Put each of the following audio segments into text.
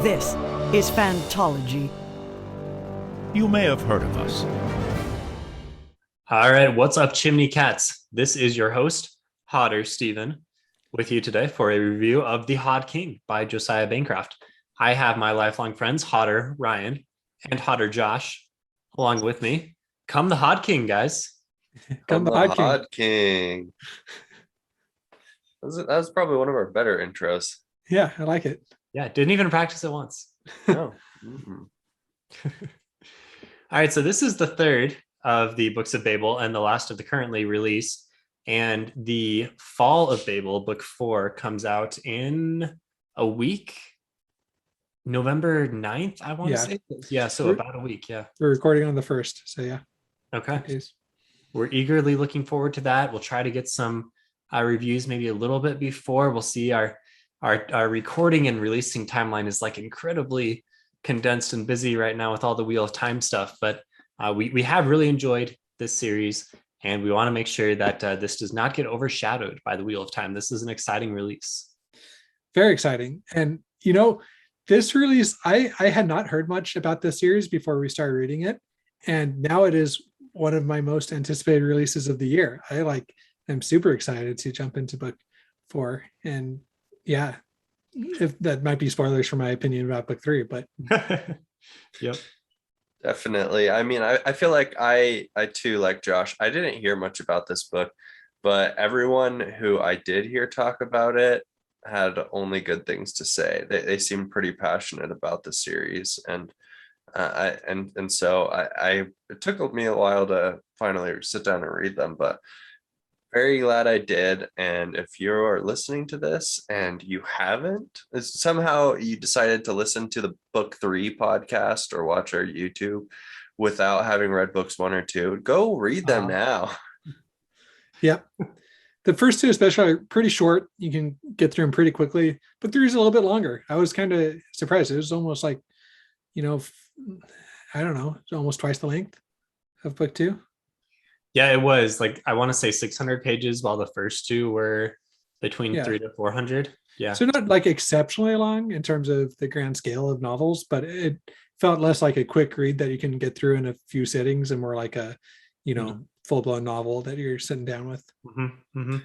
This is Fantology. You may have heard of us. All right, what's up, Chimney Cats? This is your host, Hodder Stephen, with you today for a review of The Hod King by Josiah Bancroft. I have my lifelong friends, Hodder Ryan and Hodder Josh, along with me. Come the Hod King, guys. Come the Hod King. That was probably one of our better intros. Yeah, I like it. Yeah, didn't even practice it once. No. Mm-hmm. All right, so this is the third of the Books of Babel and the last of the currently released. And the Fall of Babel, book 4, comes out in a week. November 9th, I want to say. Yeah, so about a week, yeah. We're recording on the 1st, so yeah. Okay. We're eagerly looking forward to that. We'll try to get some reviews maybe a little bit before. We'll see our recording and releasing timeline is like incredibly condensed and busy right now with all the Wheel of Time stuff, but we have really enjoyed this series, and we want to make sure that this does not get overshadowed by the Wheel of Time. This is an exciting release. Very exciting. And this release, I had not heard much about this series before we started reading it, and now it is one of my most anticipated releases of the year. I'm super excited to jump into book 4, and yeah, if that might be spoilers for my opinion about book 3, but Yep. Definitely. I mean, I feel like I too, like Josh, I didn't hear much about this book, but everyone who I did hear talk about it had only good things to say. They seemed pretty passionate about the series, and so it took me a while to finally sit down and read them, but very glad I did. And if you're listening to this and you haven't, somehow you decided to listen to the book 3 podcast or watch our YouTube without having read books 1 or 2, go read them now. Yeah. The first 2 especially are pretty short. You can get through them pretty quickly. Book 3 is a little bit longer. I was kind of surprised. It was almost like, I don't know, it's almost twice the length of book 2. Yeah, it was like, I want to say 600 pages, while the first 2 were between 300 to 400. Yeah. So not like exceptionally long in terms of the grand scale of novels, but it felt less like a quick read that you can get through in a few sittings and more like a, full-blown novel that you're sitting down with. Mm-hmm. Mm-hmm.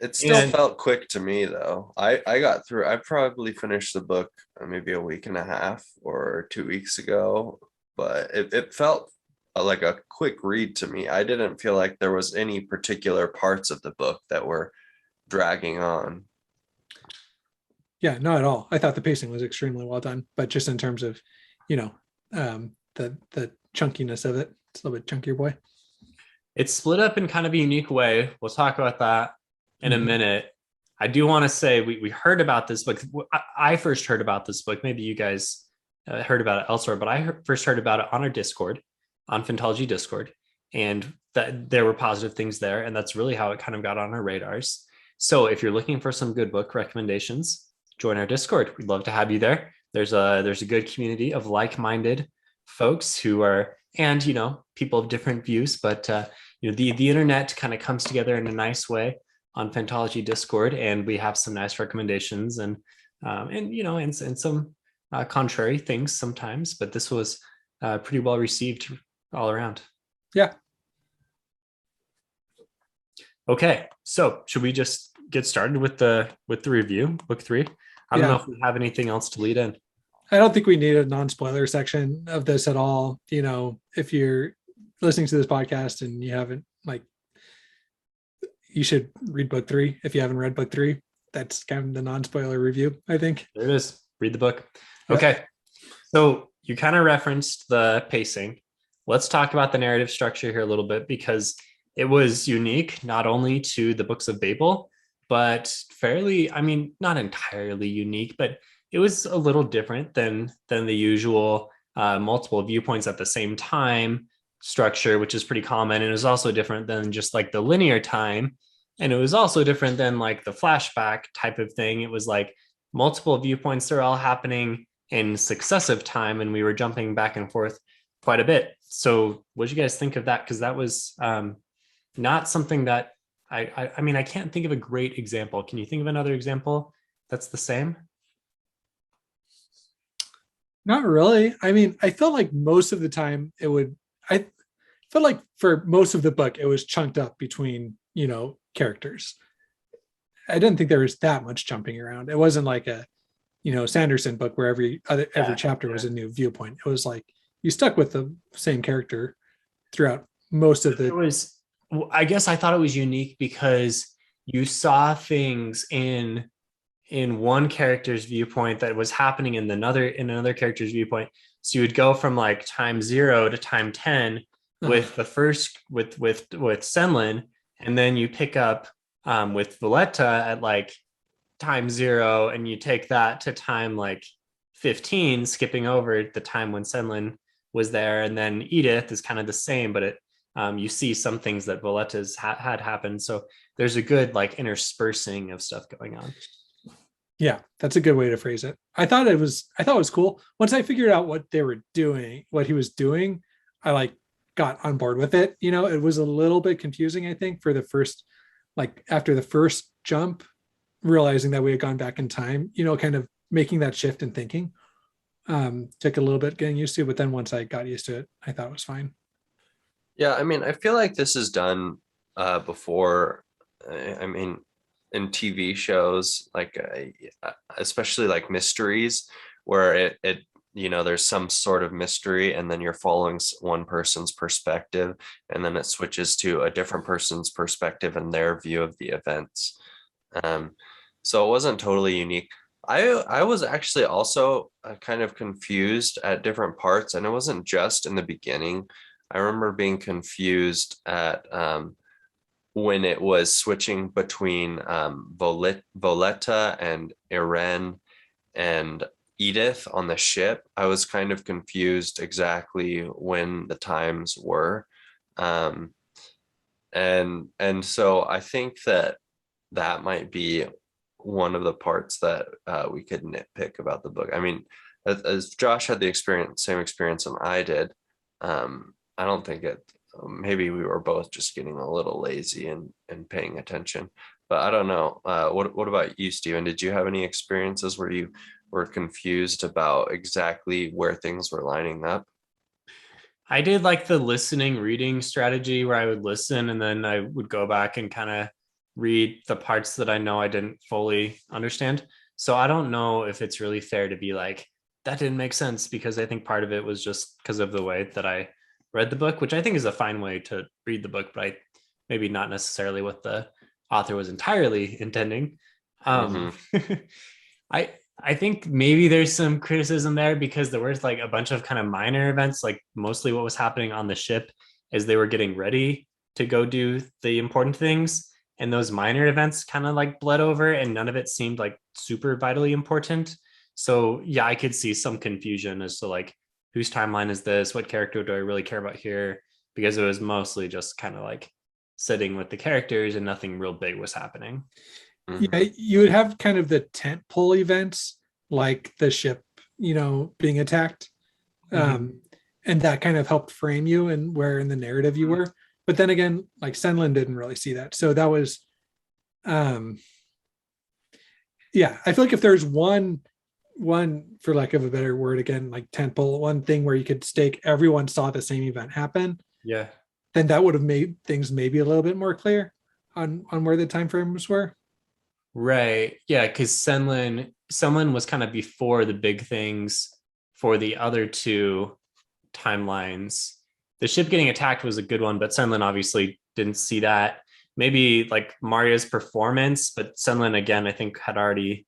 It still felt quick to me, though. I probably finished the book maybe a week and a half or 2 weeks ago, but it felt like a quick read to me. I didn't feel like there was any particular parts of the book that were dragging on. Yeah, not at all. I thought the pacing was extremely well done, but just in terms of, the chunkiness of it, it's a little bit chunkier, boy. It's split up in kind of a unique way. We'll talk about that in a minute. I do want to say we heard about this book. I first heard about this book. Maybe you guys heard about it elsewhere, but I first heard about it on our Discord, on Fantology Discord, and that there were positive things there, and that's really how it kind of got on our radars. So if you're looking for some good book recommendations, join our Discord. We'd love to have you there. There's a good community of like-minded folks who are, and people of different views, but the internet kind of comes together in a nice way on Fantology Discord, and we have some nice recommendations and some contrary things sometimes, but this was pretty well received all around. Yeah. Okay, so should we just get started with the review, book 3? I don't know if we have anything else to lead in. I don't think we need a non-spoiler section of this at all. If you're listening to this podcast and you haven't, you should read book 3. If you haven't read book 3, that's kind of the non-spoiler review, I think. There it is. Read the book. Okay. So you kind of referenced the pacing. Let's talk about the narrative structure here a little bit, because it was unique not only to the Books of Babel, but fairly, not entirely unique, but it was a little different than the usual multiple viewpoints at the same time structure, which is pretty common. And it was also different than just like the linear time. And it was also different than like the flashback type of thing. It was like multiple viewpoints. They're all happening in successive time, and we were jumping back and forth quite a bit. So what did you guys think of that? Because that was not something that I can't think of a great example. Can you think of another example that's the same? Not really. I mean, I felt like most of the time I felt like for most of the book, it was chunked up between, characters. I didn't think there was that much jumping around. It wasn't like a, Sanderson book where every Yeah, chapter was yeah. a new viewpoint. It was like you stuck with the same character throughout most of It the. was, I guess I thought it was unique because you saw things in one character's viewpoint that was happening in another character's viewpoint. So you would go from like time 0 to time 10 Uh, with the first with Senlin, and then you pick up with Valletta at like time 0, and you take that to time like 15, skipping over the time when Senlin was there, and then Edith is kind of the same, but you see some things that Valletta's had happened. So there's a good like interspersing of stuff going on. yeah, that's a good way to phrase it. I thought it was cool. Once I figured out what they were doing, what he was doing, I like got on board with it. It was a little bit confusing, I think, for the first, like after the first jump, realizing that we had gone back in time, kind of making that shift in thinking. Took a little bit getting used to, but then once I got used to it, I thought it was fine. Yeah, I mean, I feel like this is done before. I mean, in TV shows, like especially like mysteries, where there's some sort of mystery, and then you're following one person's perspective, and then it switches to a different person's perspective and their view of the events. Um, so it wasn't totally unique. I was actually also kind of confused at different parts, and it wasn't just in the beginning. I remember being confused at when it was switching between Voletta and Irene and Edith on the ship. I was kind of confused exactly when the times were. Um, and so I think that might be one of the parts that we could nitpick about the book. I mean, as Josh had the same experience and I did, I don't think maybe we were both just getting a little lazy and paying attention, but I don't know. What about you, Steven? Did you have any experiences where you were confused about exactly where things were lining up? I did like the listening reading strategy where I would listen and then I would go back and kind of read the parts that I know I didn't fully understand. So I don't know if it's really fair to be like, that didn't make sense, because I think part of it was just because of the way that I read the book, which I think is a fine way to read the book, but maybe not necessarily what the author was entirely intending. Mm-hmm. I I think maybe there's some criticism there because there was like a bunch of kind of minor events, like mostly what was happening on the ship as they were getting ready to go do the important things. And those minor events kind of like bled over, and none of it seemed like super vitally important. So yeah, I could see some confusion as to like, whose timeline is this? What character do I really care about here? Because it was mostly just kind of like sitting with the characters and nothing real big was happening. Yeah, Mm-hmm. you would have kind of the tent pole events like the ship, being attacked. Um, and that kind of helped frame you and where in the narrative you were. But then again, like Senlin didn't really see that. So that was um yeah, I feel like if there's one for lack of a better word, again, like tentpole, one thing where you could stake everyone saw the same event happen, Yeah. then that would have made things maybe a little bit more clear on where the time frames were. Right. Yeah, because Senlin was kind of before the big things for the other two timelines. The ship getting attacked was a good one, but Senlin obviously didn't see that. Maybe like Maria's performance, but Senlin again, I think had already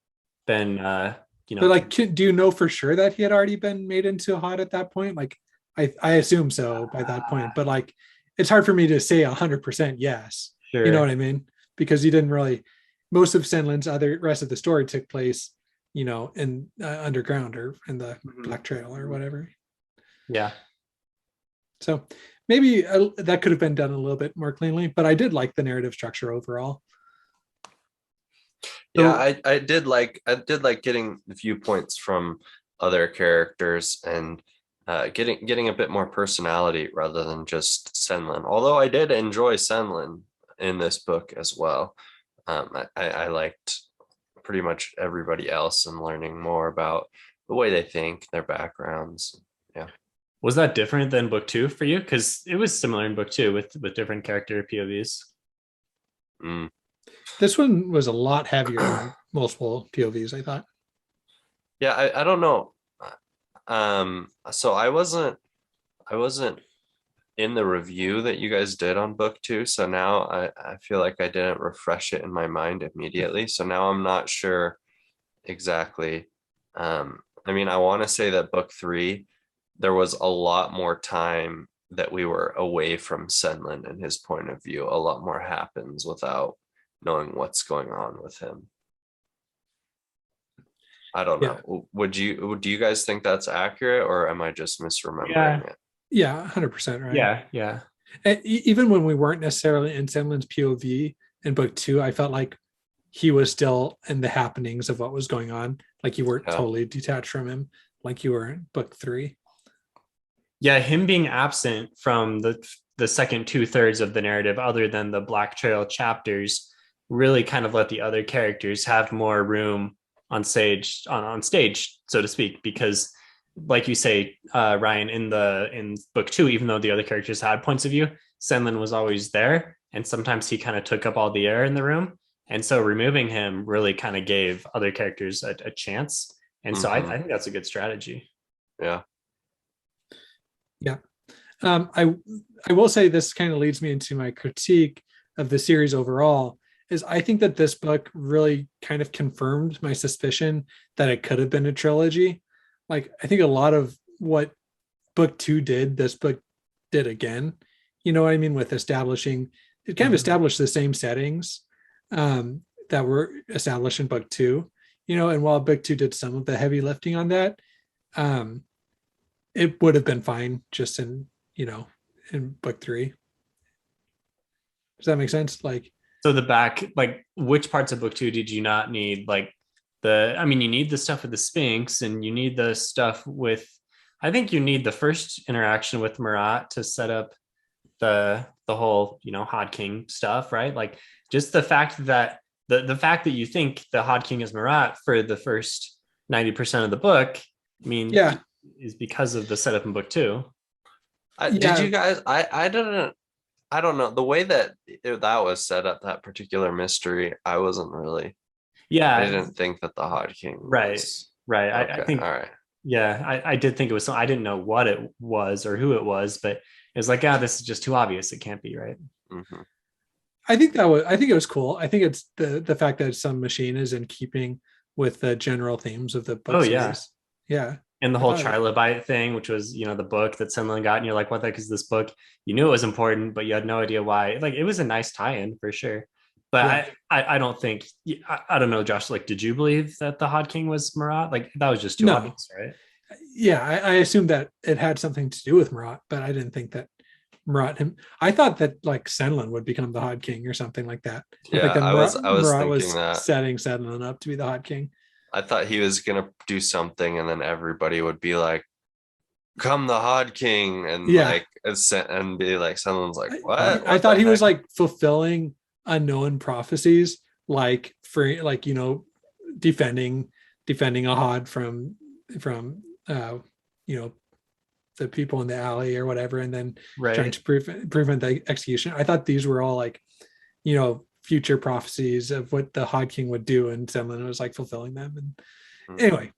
been But like, do you know for sure that he had already been made into Hod at that point? Like, I assume so by that point, but like, it's hard for me to say 100% yes. sure. You know what I mean? Because you didn't really. Most of Senlin's other rest of the story took place, in underground or in the Black Trail or whatever. Yeah. So maybe that could have been done a little bit more cleanly, but I did like the narrative structure overall. Yeah, So, I did like getting viewpoints from other characters and getting a bit more personality rather than just Senlin. Although I did enjoy Senlin in this book as well. I liked pretty much everybody else and learning more about the way they think, their backgrounds. Yeah. Was that different than book 2 for you? Because it was similar in book 2 with different character POVs. Mm. This one was a lot heavier on multiple POVs, I thought. Yeah, I don't know. So I wasn't in the review that you guys did on book 2. So now I feel like I didn't refresh it in my mind immediately. So now I'm not sure exactly. I mean, I want to say that book 3, there was a lot more time that we were away from Senlin and his point of view. A lot more happens without knowing what's going on with him. I don't know. Do you guys think that's accurate, or am I just misremembering it? Yeah, 100% right. Yeah. And even when we weren't necessarily in Senlin's POV in book 2, I felt like he was still in the happenings of what was going on. Like you weren't totally detached from him, like you were in book 3. Yeah, him being absent from the second 2/3 of the narrative, other than the Black Trail chapters, really kind of let the other characters have more room on stage, so to speak, because like you say, Ryan, in book 2, even though the other characters had points of view, Senlin was always there, and sometimes he kind of took up all the air in the room, and so removing him really kind of gave other characters a chance, and so I think that's a good strategy. Yeah. I will say this kind of leads me into my critique of the series overall. Is I think that this book really kind of confirmed my suspicion that it could have been a trilogy. Like, I think a lot of what book 2 did, this book did again. You know what I mean? With establishing, it kind of established the same settings that were established in book 2. You know, and while book 2 did some of the heavy lifting on that, it would have been fine just in book 3. Does that make sense? Like, so which parts of book 2 did you not need? Like you need the stuff with the Sphinx, and you need the stuff with, I think you need the first interaction with Marat to set up the whole, Hod King stuff, right? Like just the fact that the fact that you think the Hod King is Marat for the first 90% of the book, is because of the setup in book 2. Did you guys? I don't know the way that that was set up, that particular mystery. I wasn't really. Yeah, I didn't think that the Hod King. Right. Okay, I think. All right. Yeah, I did think it was. I didn't know what it was or who it was, but it was like, this is just too obvious. It can't be, right? Mm-hmm. I think it was cool. I think it's the fact that some machine is in keeping with the general themes of the book series. Yeah. And the whole trilobite thing, which was, the book that someone got, and you're like, what the heck is this book? You knew it was important, but you had no idea why. Like, it was a nice tie-in for sure. But I don't think, I don't know, Josh, like, did you believe that the Hod King was Marat? Like, that was just too obvious, right? Yeah, I assumed that it had something to do with Marat, but I didn't think that Marat I thought that like Senlin would become the Hod King or something like that. Yeah, like I was Marat thinking that, setting Senlin up to be the Hod King. I thought he was gonna do something, and then everybody would be like, "Come, the Hod King," and be like, someone's like, "What?" I thought he was like fulfilling unknown prophecies, like for defending a Hod from the people in the alley or whatever, and then trying to prevent the execution. I thought these were all like, future prophecies of what the Hod King would do, and Senlin was like fulfilling them. And anyway,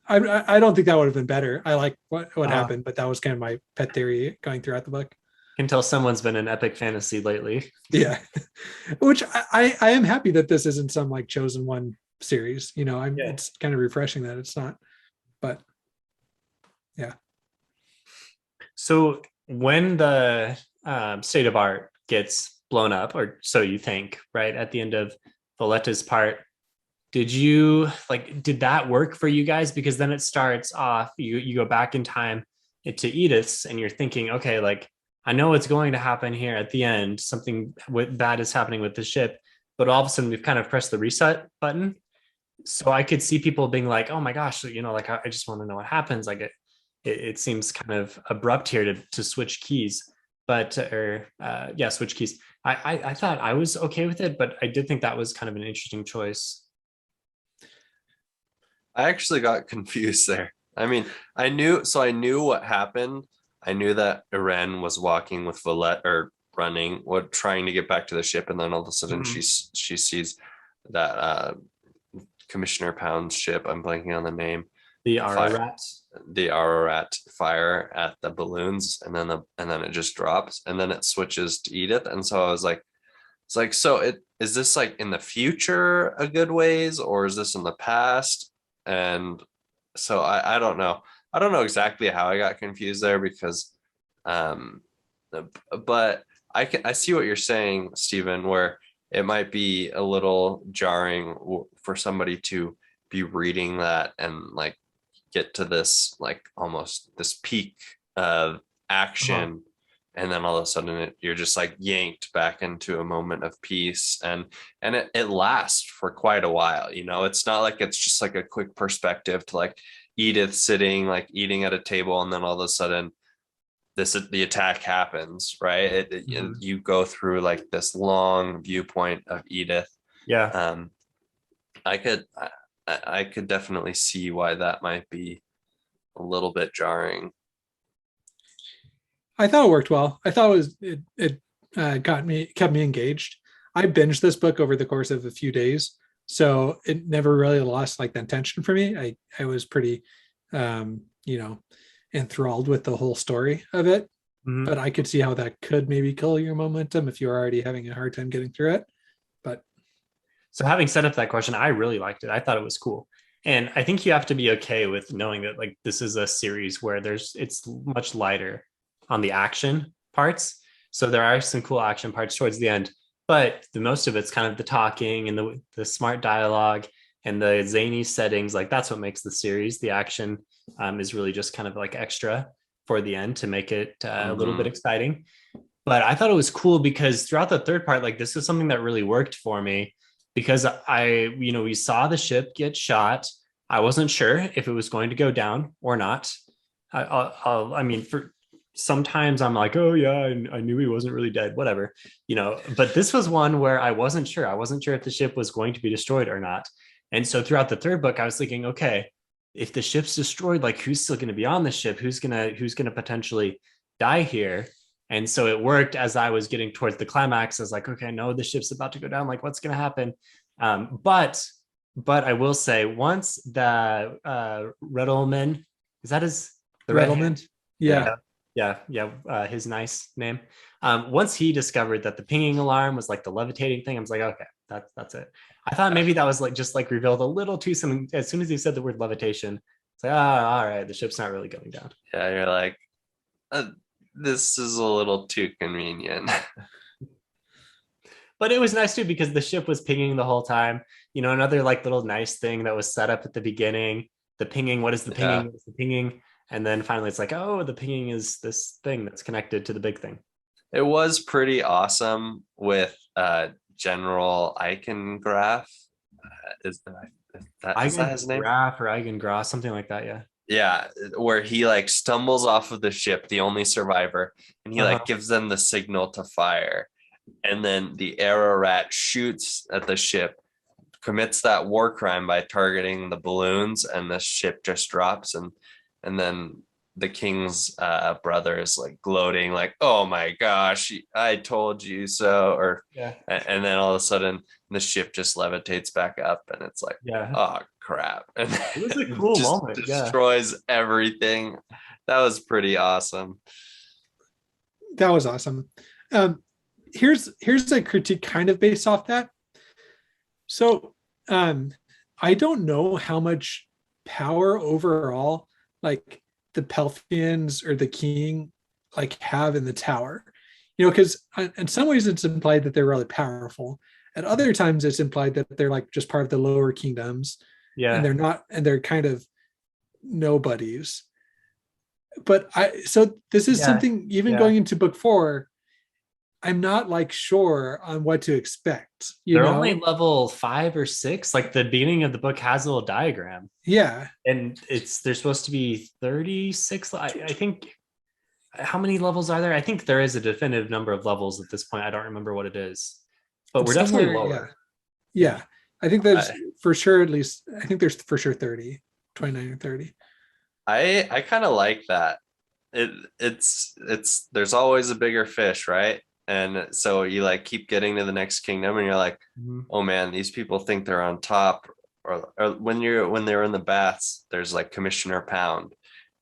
I don't think that would have been better. I like what happened, but that was kind of my pet theory going throughout the book. Can tell someone's been in epic fantasy lately. Yeah, which I am happy that this isn't some like chosen one series. It's kind of refreshing that it's not. But yeah. So when the state of art gets blown up, or so you think, right at the end of Valletta's part, did that work for you guys? Because then it starts off, you go back in time to Edith's, and you're thinking, okay, like, I know what's going to happen here at the end, something bad is happening with the ship, but all of a sudden we've kind of pressed the reset button. So I could see people being like, oh my gosh, like, I just want to know what happens. Like it seems kind of abrupt here to switch keys, switch keys. I thought I was okay with it, but I did think that was kind of an interesting choice. I actually got confused there. I mean, I knew what happened. I knew that Iren was walking with Valette or running, what trying to get back to the ship, and then all of a sudden Mhm. she sees that Commissioner Pound's ship. I'm blanking on the name. The Fire, Ararat. the Ararat fire at the balloons, and then it just drops, and then it switches to Edith, and so I was like, it's like, so it is this like in the future a good ways, or is this in the past? And so I don't know. I don't know exactly how I got confused there because um but I see what you're saying, Stephen, where it might be a little jarring for somebody to be reading that and like get to this like almost this peak of action, and then all of a sudden you're just like yanked back into a moment of peace, and it lasts for quite a while. It's not like it's just like a quick perspective to like Edith sitting like eating at a table, and then all of a sudden the attack happens, right? You go through like this long viewpoint of Edith. Yeah. um I could definitely see why that might be a little bit jarring. I thought it worked well. I thought it kept me engaged. I binged this book over the course of a few days, so it never really lost like the intention for me. I was pretty, enthralled with the whole story of it. Mhm. But I could see how that could maybe kill your momentum if you're already having a hard time getting through it. But So having set up that question, I really liked it. I thought it was cool. And I think you have to be okay with knowing that like this is a series where it's much lighter on the action parts. So there are some cool action parts towards the end, but the most of it's kind of the talking and the smart dialogue and the zany settings. Like that's what makes the series. The action is really just kind of like extra for the end to make it a little bit exciting. But I thought it was cool because throughout the third part, like this is something that really worked for me because we saw the ship get shot. I wasn't sure if it was going to go down or not. I mean, for sometimes I'm like, oh yeah, I knew he wasn't really dead, whatever, but this was one where I wasn't sure. I wasn't sure if the ship was going to be destroyed or not. And so throughout the third book, I was thinking, okay, if the ship's destroyed, like who's still going to be on the ship? Who's gonna potentially die here? And so it worked as I was getting towards the climax. I was like, okay, no, the ship's about to go down. Like, what's going to happen? But I will say, once the Redelman, is that the red Redelman, hand? Yeah. His nice name. Once he discovered that the pinging alarm was like the levitating thing, I was like, okay, that's it. I thought maybe that was like just like revealed a little too soon. As soon as he said the word levitation, it's like, all right, the ship's not really going down. Yeah, you're like, this is a little too convenient. But it was nice too because the ship was pinging the whole time. Another like little nice thing that was set up at the beginning. The pinging, what is the pinging? Yeah. What is the pinging? And then finally it's like, oh, the pinging is this thing that's connected to the big thing. It was pretty awesome with General Eichengraf. Is that his name? Eigengraf or Eigengraf, something like that, yeah. Yeah, where he like stumbles off of the ship, the only survivor, and he like gives them the signal to fire. And then the Ararat shoots at the ship, commits that war crime by targeting the balloons, and the ship just drops, and then the king's brother is like gloating like, oh my gosh, I told you so, or yeah. And then all of a sudden the ship just levitates back up, and it's like, oh crap, and it was a cool moment. Destroys everything. That was pretty awesome. That was awesome. Here's a critique kind of based off that. So I don't know how much power overall like the Pelthians or the king like have in the tower, because in some ways it's implied that they're really powerful. At other times it's implied that they're like just part of the lower kingdoms. Yeah. And they're not, and they're kind of nobodies. But so this is something, even going into book 4, I'm not like sure on what to expect. They're only level 5 or 6. Like the beginning of the book has a little diagram. Yeah. And they're supposed to be 36. I think, how many levels are there? I think there is a definitive number of levels at this point. I don't remember what it is, but we're definitely lower. Yeah. I think there's for sure at least. I think there's for sure 30, 29 or 30. I kind of like that. It's there's always a bigger fish, right? And so you like keep getting to the next kingdom, and you're like, oh man, these people think they're on top. Or when they're in the baths, there's like Commissioner Pound.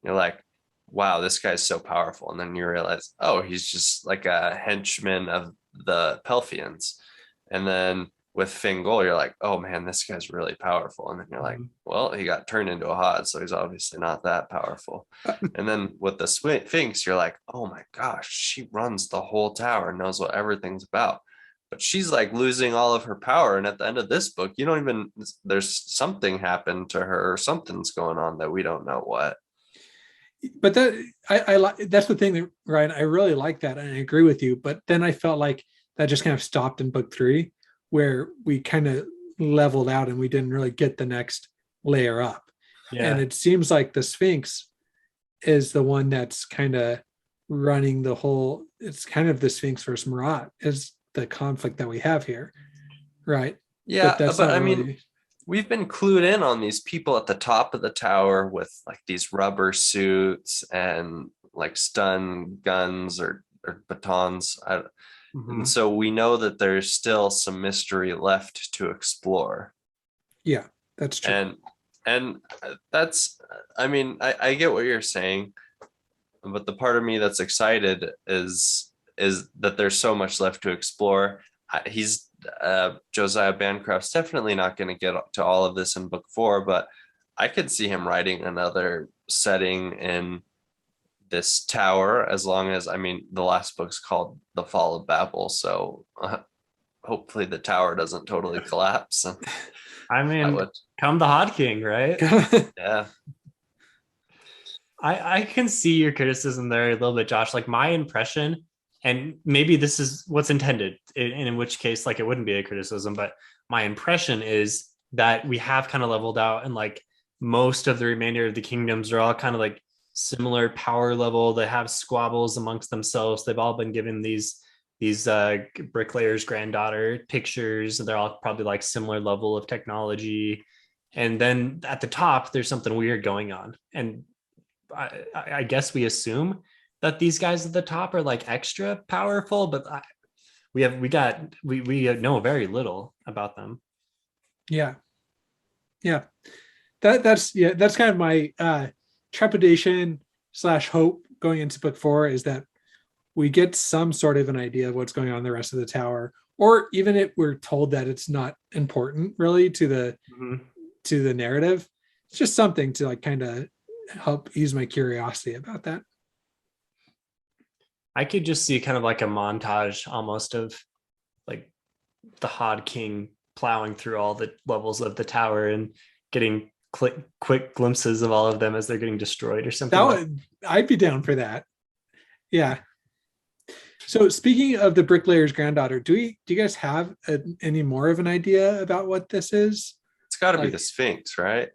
You're like, wow, this guy's so powerful. And then you realize, oh, he's just like a henchman of the Pelfians. And then with Fingol, you're like, oh man, this guy's really powerful. And then you're like, well, he got turned into a Hod, so he's obviously not that powerful. And then with the Sphinx, you're like, oh my gosh, she runs the whole tower and knows what everything's about. But she's like losing all of her power. And at the end of this book, you don't even, there's something happened to her, or something's going on that we don't know what. But I like that's the thing, Ryan. I really like that, and I agree with you. But then I felt like that just kind of stopped in book 3, where we kind of leveled out and we didn't really get the next layer up. Yeah. And it seems like the Sphinx is the one that's kind of running the whole. It's kind of the Sphinx versus Marat is the conflict that we have here, right? Yeah, but I mean, we've been clued in on these people at the top of the tower with like these rubber suits and like stun guns or batons. And so we know that there's still some mystery left to explore. Yeah, that's true. And that's, I mean, I get what you're saying, but the part of me that's excited is that there's so much left to explore. Josiah Bancroft's definitely not going to get to all of this in book 4, but I could see him writing another setting in this tower, as long as, I mean, the last book's called The Fall of Babel, so hopefully the tower doesn't totally collapse. I mean, come the Hod King, right? Yeah. I can see your criticism there a little bit, Josh. Like, my impression, and maybe this is what's intended, in which case, like, it wouldn't be a criticism, but my impression is that we have kind of leveled out, and like most of the remainder of the kingdoms are all kind of like similar power level. They have squabbles amongst themselves. They've all been given these bricklayer's granddaughter pictures. They're all probably like similar level of technology. And then at the top, there's something weird going on. And I guess we assume that these guys at the top are like extra powerful, but we know very little about them. Yeah. That's kind of my trepidation / hope going into book 4, is that we get some sort of an idea of what's going on in the rest of the tower, or even if we're told that it's not important really to the narrative. It's just something to like kind of help ease my curiosity about that. I could just see kind of like a montage almost of like the Hod King plowing through all the levels of the tower and getting quick glimpses of all of them as they're getting destroyed or something. I'd be down for that. Yeah. So speaking of the bricklayer's granddaughter, do you guys have any more of an idea about what this is? It's got to be the Sphinx, right?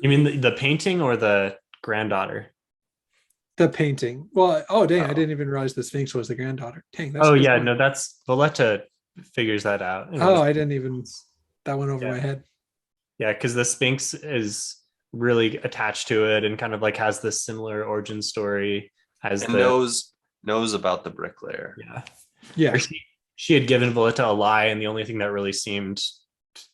You mean the painting or the granddaughter? The painting. Well, I didn't even realize the Sphinx was the granddaughter. Dang. No, that's Valletta figures that out. I didn't even, that went over my head. Yeah, because the Sphinx is really attached to it and kind of like has this similar origin story as knows about the bricklayer. Yeah. She had given Valletta a lie, and the only thing that really seemed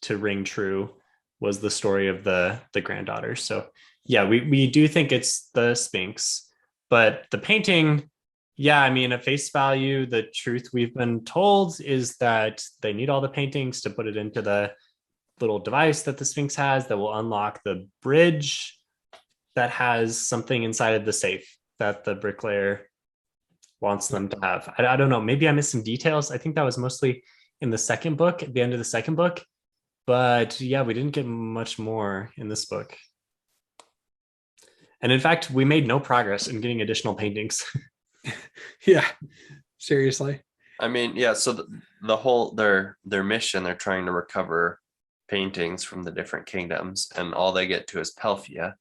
to ring true was the story of the granddaughter. So yeah, we do think it's the Sphinx, but the painting, yeah, I mean, at face value, the truth we've been told is that they need all the paintings to put it into the little device that the Sphinx has that will unlock the bridge that has something inside of the safe that the bricklayer wants them to have. I don't know. Maybe I missed some details. I think that was mostly in the second book, at the end of the second book. But yeah, we didn't get much more in this book. And in fact, we made no progress in getting additional paintings. Yeah, seriously. I mean, yeah, so the whole, their mission, they're trying to recover paintings from the different kingdoms, and all they get to is Pelphia.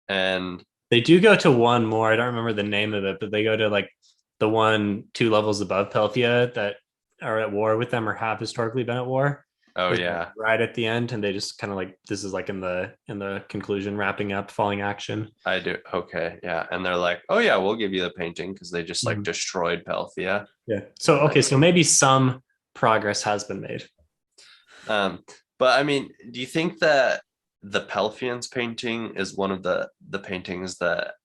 And they do go to one more. I don't remember the name of it, but they go to like the 2 levels above Pelphia that are at war with them or have historically been at war. Oh Like, yeah. right at the end, and they just kind of like, this is like in the conclusion, wrapping up, falling action. I do. Okay. Yeah. And they're like, oh yeah, we'll give you the painting because they just like Mhm. destroyed Pelphia. Yeah. So okay, so maybe some progress has been made. But I mean, do you think that the Pelphians painting is one of the paintings that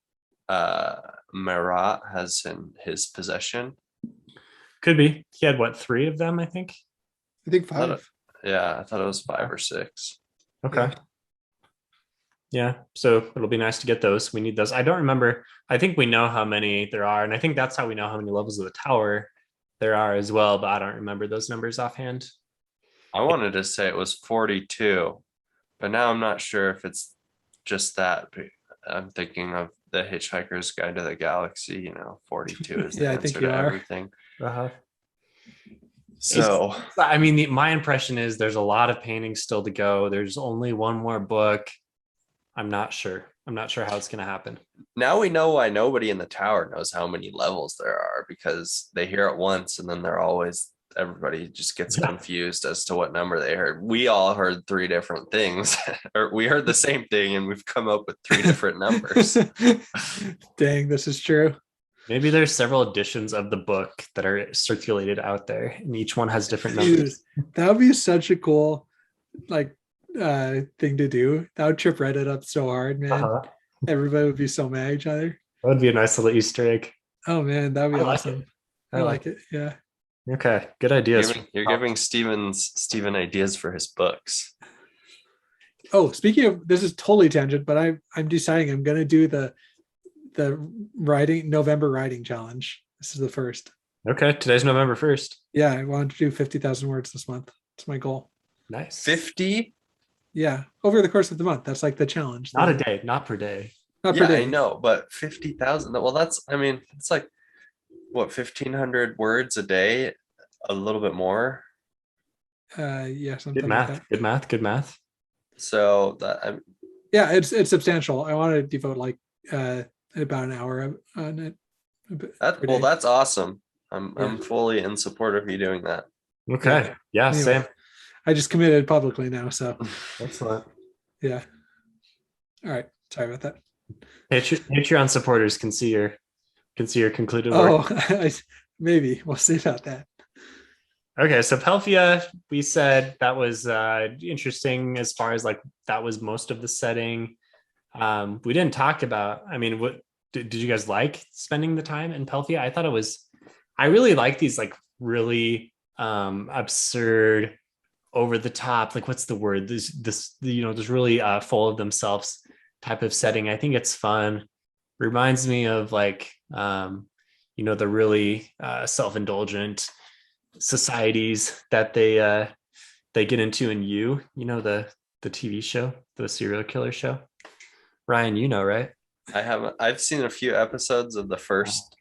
Marat has in his possession? Could be. He had what, 3 of them, I think. I think I thought 5. yeah, I thought it was 5 or 6. Okay. Yeah. So it'll be nice to get those. We need those. I don't remember. I think we know how many there are, and I think that's how we know how many levels of the tower there are as well. But I don't remember those numbers offhand. I wanted to say it was 42, but now I'm not sure if it's just that. I'm thinking of the Hitchhiker's Guide to the Galaxy. 42 is the Yeah, I answer think you to are. everything. Uh-huh. So I mean, my impression is there's a lot of paintings still to go. There's only one more book. I'm not sure how it's going to happen. now we know why nobody in the tower knows how many levels there are, because they hear it once and then everybody just gets confused as to what number they heard. We all heard 3 different things, or we heard the same thing and we've come up with 3 different numbers. Dang, this is true. Maybe there's several editions of the book that are circulated out there, and each one has different Dude, numbers. that would be such a cool thing to do. That would trip Reddit up so hard, man. Uh-huh. Everybody would be so mad at each other. That would be a nice little Easter egg. Oh man, that would be I like awesome. it. I like it. Yeah. Okay, good ideas. You're giving Steven ideas for his books. Oh, speaking of, this is totally tangent, but I'm deciding I'm gonna do the November writing challenge. This is the first. Okay, today's November 1st. Yeah, I wanted to do 50,000 words this month. It's my goal. Nice. 50? Yeah, over the course of the month. That's like the challenge. Not a day, not per day. Not per Yeah, day. I know, but 50,000. Well, it's like what, 1,500 words a day, a little bit more. Yeah, something Good like math. that. Good math. Good math. So Yeah, it's substantial. I want to devote like about an hour on it. per day. that's awesome. I'm fully in support of you doing that. Okay. Yeah, Anyway. same. I just committed publicly now, so Excellent. yeah. All right. Sorry about that. Patreon supporters can see your concluded work. Oh, maybe we'll see about that. Okay, so Pelphia, we said that was interesting as far as like that was most of the setting. We didn't talk about, I mean, what did you guys like spending the time in Pelphia? I really like these like really absurd, over the top, like what's the word? This really full of themselves type of setting. I think it's fun. Reminds me of like the really self-indulgent societies that they get into in the TV show, the serial killer show. Ryan, right? I've seen a few episodes of the first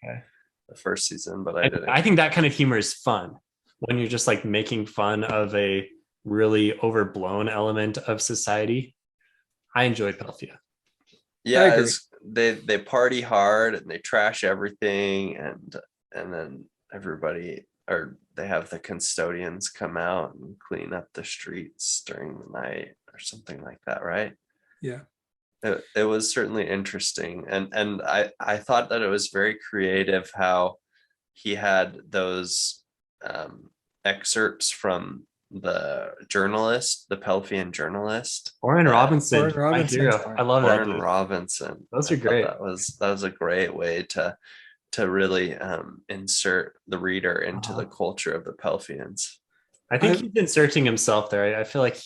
season, but I didn't. I think that kind of humor is fun when you're just like making fun of a really overblown element of society. I enjoy Pelphia. Yeah, they party hard and they trash everything, and then everybody, or they have the custodians come out and clean up the streets during the night or something like that, right? Yeah. It was certainly interesting, and I thought that it was very creative how he had those excerpts from the Pelphian journalist, Oren Robinson, Oren Robinson. my hero. I love that Oren dude. Robinson. Those are great. That was a great way to really insert the reader into the culture of the Pelphians. I think he's inserting himself there. I feel like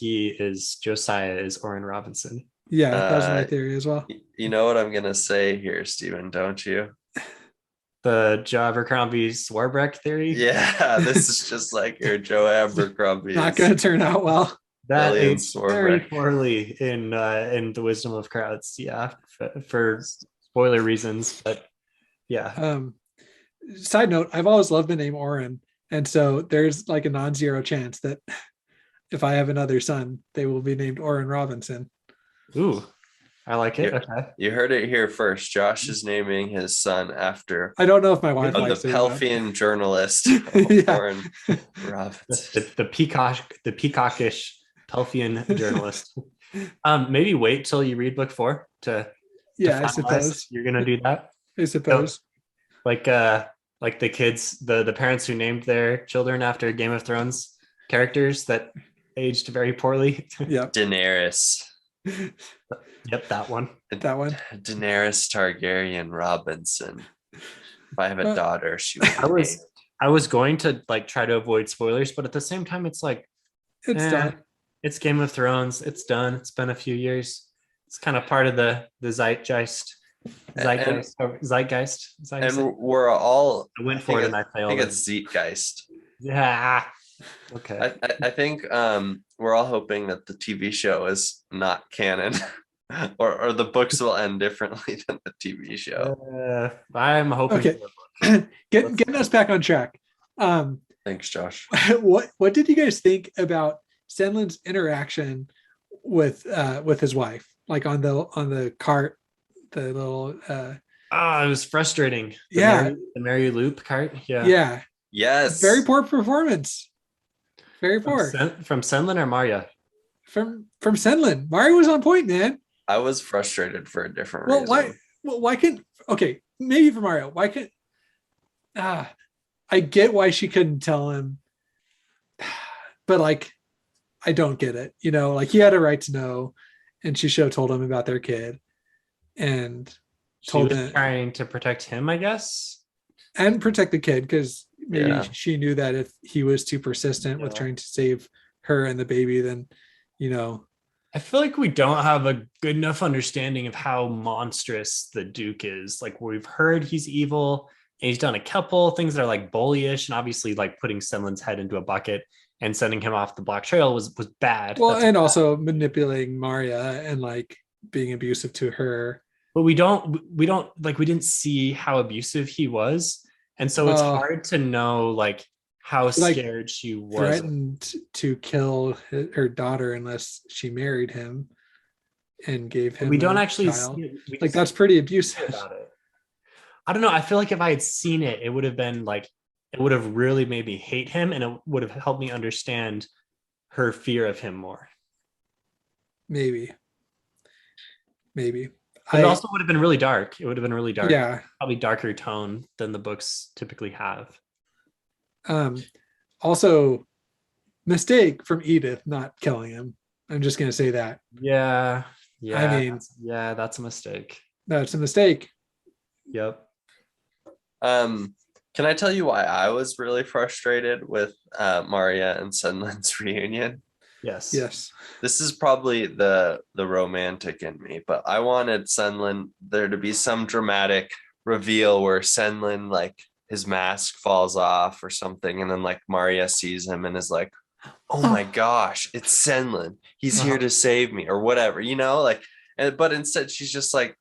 Josiah is Oren Robinson. Yeah, that was my theory as well. You know what I'm gonna say here, Stephen, don't you? The Joe Abercrombie Swarbrick theory. Yeah, this is just like your Joe Abercrombie. Not going to turn out well. That Alien aged very Swarbrick. poorly in The Wisdom of Crowds. Yeah, for spoiler reasons, but yeah. Side note: I've always loved the name Oren, and so there's like a non-zero chance that if I have another son, they will be named Oren Robinson. Ooh, I like it. You- Okay. You heard it here first. Josh is naming his son after I don't know if my wife the likes it. Pelfian journalist, Yeah. Warren Robbins. The peacockish Pelfian journalist. Maybe wait till you read book 4 to Yeah, I finalize. suppose. You're gonna do that. I suppose. Like the kids, the parents who named their children after Game of Thrones characters that aged very poorly. Yep. Daenerys. Yep, that one. That one. Daenerys Targaryen Robinson. If I have a daughter, she will I was going to like try to avoid spoilers, but at the same time, it's like It's done. It's Game of Thrones. It's done. It's been a few years. It's kind of part of the zeitgeist. Zeitgeist. Is that how you say and it? we're all I went for it and I I failed. think it's Zeitgeist. Yeah. Okay. I think we're all hoping that the TV show is not canon, or the books will end differently than the TV show. I'm hoping. Okay. Getting us back on track. Thanks, Josh. What did you guys think about Senlin's interaction with his wife, like on the cart, the little It was frustrating. The Mary Loop cart. Yeah. Yeah. Yes. Very poor performance. Very poor. From Senlin or Marya? From Senlin. Mario was on point, man. I was frustrated for a different reason. Why can't, okay, maybe for Mario, why can't, I get why she couldn't tell him, but like, I don't get it. You know, like he had a right to know, and she should have told him about their kid and told him, trying to protect him, I guess. And protect the kid, because maybe she knew that if he was too persistent with trying to save her and the baby, then, you know. I feel like we don't have a good enough understanding of how monstrous the Duke is. Like, we've heard he's evil, and he's done a couple things that are like bullyish, and obviously like putting Senlin's head into a bucket and sending him off the black trail was bad. Well, and also manipulating Marya and like being abusive to her. But we didn't see how abusive he was. And so it's hard to know like how scared she was. Threatened to kill her daughter unless she married him and gave him. We don't actually see it. That's pretty abusive about it. I don't know. I feel like if I had seen it, it would have been like, it would have really made me hate him, and it would have helped me understand her fear of him more. Maybe. But it also would have been really dark. It would have been really dark. Yeah. Probably darker tone than the books typically have. Also, mistake from Edith not killing him. I'm just going to say that. Yeah. I mean, that's a mistake. That's a mistake. Yep. Can I tell you why I was really frustrated with Marya and Senlin's reunion? Yes. This is probably the romantic in me, but I wanted Senlin there to be some dramatic reveal where Senlin, like, his mask falls off or something, and then like Marya sees him and is like, oh my gosh, it's Senlin, he's here to save me, or whatever, you know, like, but instead she's just like,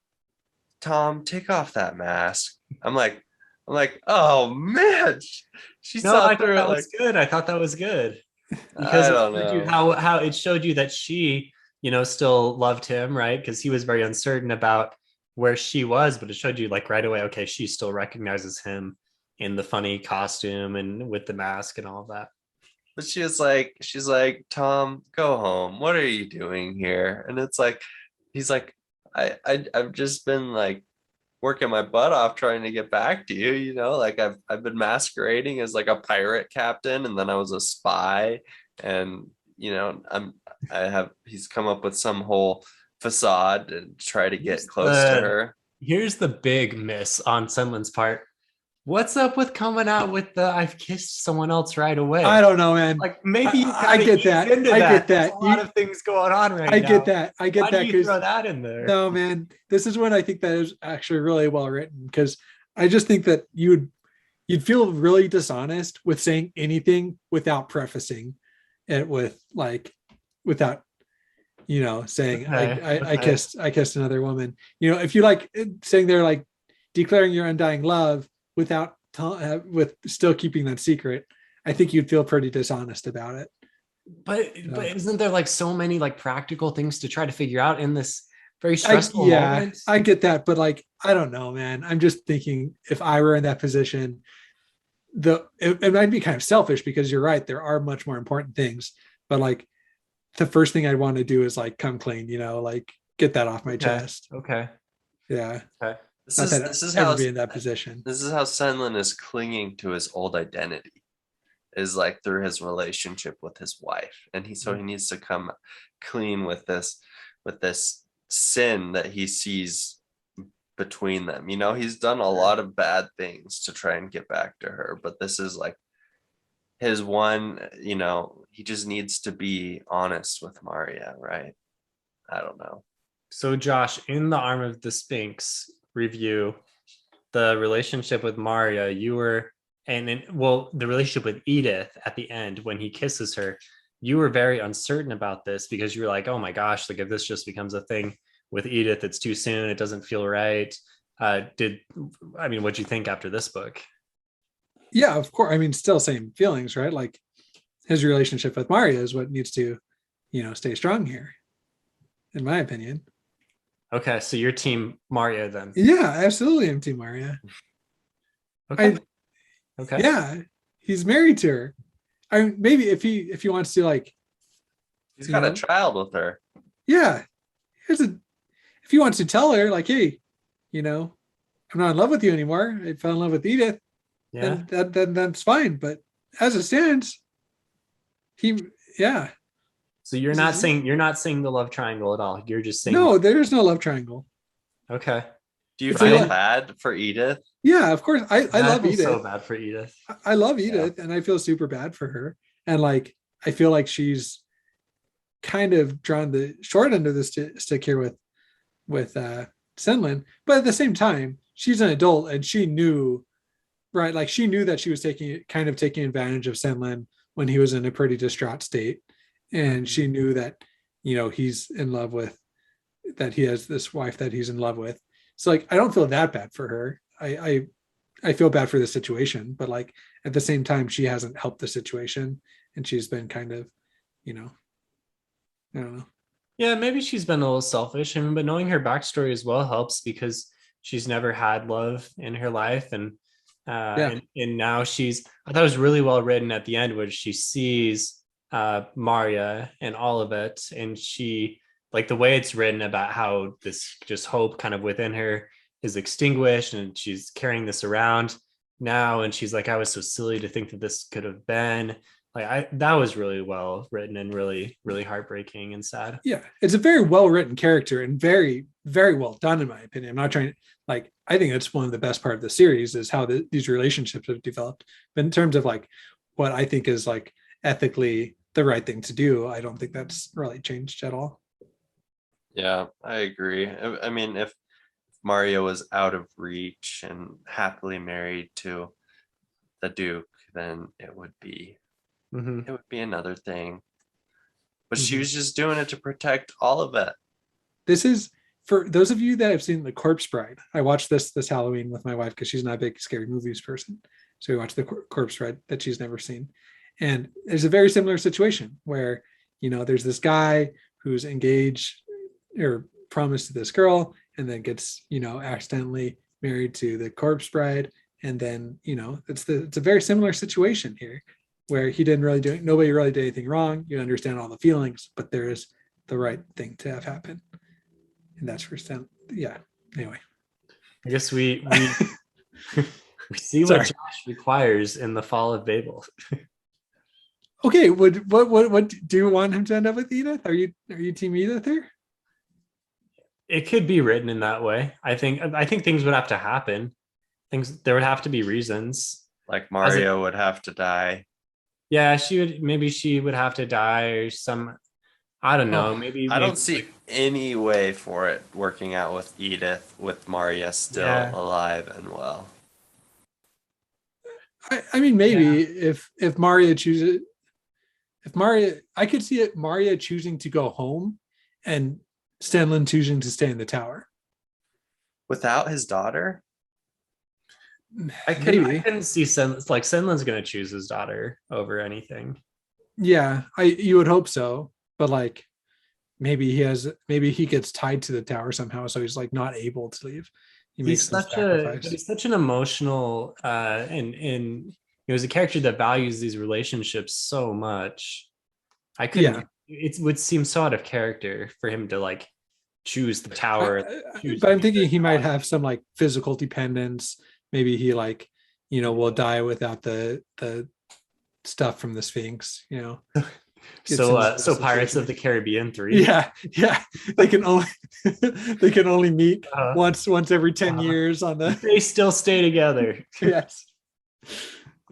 Tom, take off that mask. I'm like, oh man, she saw through it. Was good. I thought that was good. Because I don't know how it showed you that she, you know, still loved him, right? Because he was very uncertain about where she was, but it showed you like right away, okay, she still recognizes him in the funny costume and with the mask and all of that. But she's like, Tom, go home. What are you doing here? And it's like, he's like, I've just been like working my butt off trying to get back to you, you know, like I've been masquerading as like a pirate captain, and then I was a spy, and you know, he's come up with some whole facade to try to get close to her. Here's the big miss on Senlin's part. What's up with coming out with the I've kissed someone else right away? I don't know, man. Like maybe I get that. I get that. There's a lot of things going on right now. I get that. Why do you throw that in there? No, man. This is when I think that is actually really well written, because I just think that you'd feel really dishonest with saying anything without prefacing it with like, without, you know, saying I kissed another woman. You know, if you like saying they're like declaring your undying love without with still keeping that secret, I think you'd feel pretty dishonest about it. But isn't there like so many like practical things to try to figure out in this very stressful moment. I get that, but like, I don't know, man. I'm just thinking if I were in that position, it might be kind of selfish because you're right. There are much more important things, but like the first thing I'd want to do is like come clean, like get that off my chest. Okay. Yeah. Okay. This is ever how be in that position. This is how Senlin is clinging to his old identity, is like through his relationship with his wife, and he needs to come clean with this sin that he sees between them. He's done a lot of bad things to try and get back to her, but this is like his one. He just needs to be honest with Maria, right? I don't know. So Josh, in the Arm of the Sphinx review, the relationship with Maria, the relationship with Edith at the end when he kisses her, you were very uncertain about this because you were like, oh my gosh, like if this just becomes a thing with Edith, it's too soon, it doesn't feel right. What'd you think after this book? Yeah, of course. I mean, still same feelings, right? Like his relationship with Maria is what needs to, stay strong here, in my opinion. Okay, so you're team Maria then? Yeah, absolutely. I'm team Maria. Okay. Yeah, he's married to her. Maybe if he wants to, like, he's got a child with her. Yeah, if he wants to tell her, like, hey, I'm not in love with you anymore. I fell in love with Edith. Yeah, then that's fine. But as it stands, So you're not saying the love triangle at all. You're just saying no. There's no love triangle. Okay. Do you feel bad for Edith? Yeah, of course. I love Edith. So bad for Edith. I love Edith, and I feel super bad for her. And like, I feel like she's kind of drawn the short end of the stick here with Senlin. But at the same time, she's an adult, and she knew, right? Like, she knew that she was taking advantage of Senlin when he was in a pretty distraught state, and she knew that he's in love with, that he has this wife that he's in love with. So like, I don't feel that bad for her. I feel bad for the situation, but like at the same time, she hasn't helped the situation, and she's been kind of, I don't know. Yeah, maybe she's been a little selfish, but knowing her backstory as well helps because she's never had love in her life, and now I thought it was really well written at the end, where she sees Maria and all of it, and she, like, the way it's written about how this just hope kind of within her is extinguished, and she's carrying this around now, and she's like, I was so silly to think that this could have been, like, that was really well written and really, really heartbreaking and sad. Yeah, it's a very well written character and very, very well done, in my opinion. I'm not trying to, like, I think it's one of the best part of the series is how these relationships have developed. But in terms of like what I think is like ethically the right thing to do, I don't think that's really changed at all. Yeah, I agree. I mean, if Mario was out of reach and happily married to the Duke, then it would be another thing. But she was just doing it to protect all of it. This is, for those of you that have seen The Corpse Bride. I watched this Halloween with my wife because she's not a big scary movies person. So we watched The Corpse Bride that she's never seen. And there's a very similar situation where, there's this guy who's engaged or promised to this girl, and then gets, accidentally married to the Corpse Bride. And then, it's a very similar situation here where nobody really did anything wrong. You understand all the feelings, but there is the right thing to have happen. And that's for Stan. Yeah. Anyway. I guess we we see what Josh requires in the Fall of Babel. Okay. What do you want him to end up with Edith? Are you team Edith here? It could be written in that way. I think things would have to happen. There would have to be reasons. Like Mario would have to die. Yeah, she would have to die, or I don't know. Maybe I don't see any way for it working out with Edith, with Maria still alive and well. I mean, maybe if Maria chooses, I could see it, Maria choosing to go home and Stanlin choosing to stay in the tower. Without his daughter? I couldn't see Senlin's going to choose his daughter over anything. Yeah, you would hope so, but like, maybe he gets tied to the tower somehow, so he's like not able to leave. He makes some sacrifice. He's such an emotional and he was a character that values these relationships so much. I couldn't. Yeah. It would seem so out of character for him to like choose the tower. But I'm thinking he might have some like physical dependence. Maybe he like, will die without the stuff from the Sphinx, So Pirates of the Caribbean 3. Yeah. They can only meet once every 10 years on the. They still stay together. Yes.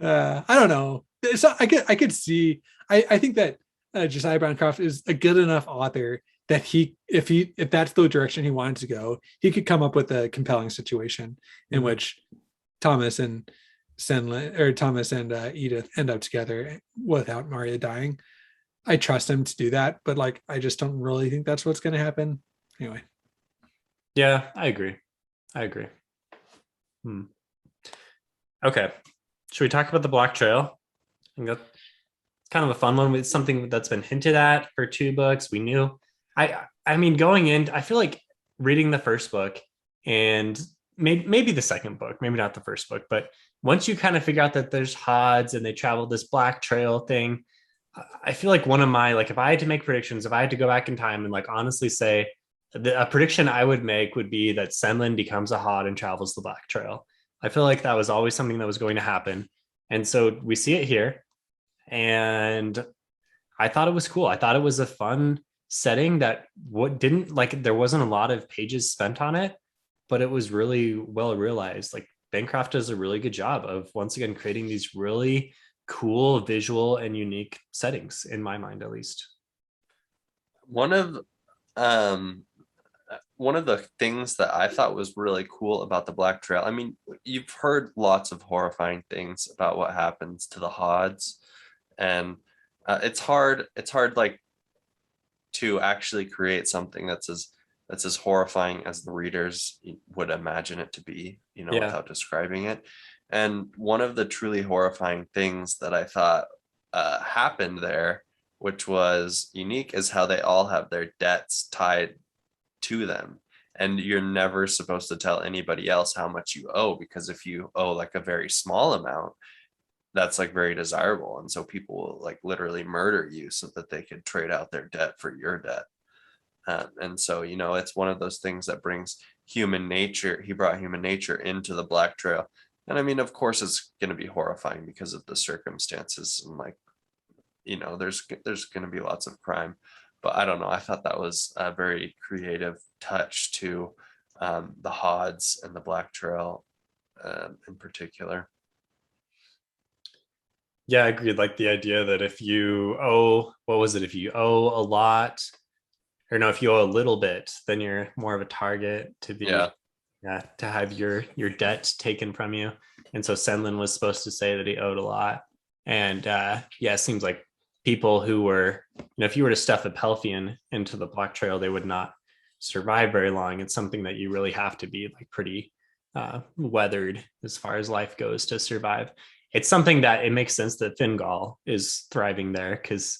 I don't know. So I could see. I think that Josiah Bancroft is a good enough author that if that's the direction he wanted to go, he could come up with a compelling situation in which Thomas and Edith end up together without Maria dying. I trust him to do that, but like I just don't really think that's what's going to happen. Anyway. Yeah, I agree. Okay. Should we talk about the Black Trail? I think that's kind of a fun one. It's something that's been hinted at for 2 books. We knew. I mean, going in, I feel like reading the first book and maybe the second book, maybe not the first book, but once you kind of figure out that there's Hods and they travel this Black Trail thing, I feel like one of my, like, if I had to make predictions, if I had to go back in time and like honestly say a prediction I would make would be that Senlin becomes a Hod and travels the Black Trail. I feel like that was always something that was going to happen. And so we see it here. And I thought it was cool. I thought it was a fun setting that there wasn't a lot of pages spent on it, but it was really well realized. Like Bancroft does a really good job of once again creating these really cool visual and unique settings, in my mind at least. One of the things that I thought was really cool about the Black Trail, I mean, you've heard lots of horrifying things about what happens to the Hods, and it's hard like to actually create something that's as horrifying as the readers would imagine it to be, without describing it. And one of the truly horrifying things that I thought happened there, which was unique, is how they all have their debts tied to them. And you're never supposed to tell anybody else how much you owe, because if you owe like a very small amount, that's like very desirable. And so people will like literally murder you so that they could trade out their debt for your debt. And so, it's one of those things that brings human nature. He brought human nature into the Black Trail. And I mean, of course, it's going to be horrifying because of the circumstances. And like, there's going to be lots of crime. But I don't know. I thought that was a very creative touch to the Hods and the Black Trail in particular. Yeah, I agreed. Like the idea that if you owe, if you owe a lot, or no, if you owe a little bit, then you're more of a target to be, to have your debt taken from you. And so Senlin was supposed to say that he owed a lot. And it seems like people who were, if you were to stuff a Pelphian into the Black Trail, they would not survive very long. It's something that you really have to be like pretty weathered as far as life goes to survive. It's something that it makes sense that Fingal is thriving there, because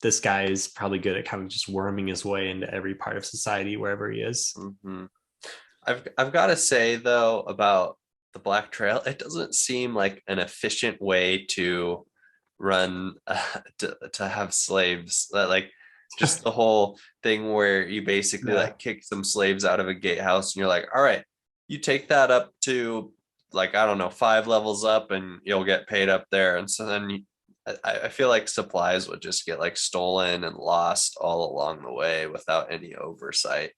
this guy is probably good at kind of just worming his way into every part of society wherever he is. Mm-hmm. I've got to say though about the Black Trail, it doesn't seem like an efficient way to run to have slaves. That like just the whole thing where you basically like kick some slaves out of a gatehouse and you're like, all right, you take that up to like, I don't know, 5 levels up and you'll get paid up there. And so then I feel like supplies would just get like stolen and lost all along the way without any oversight.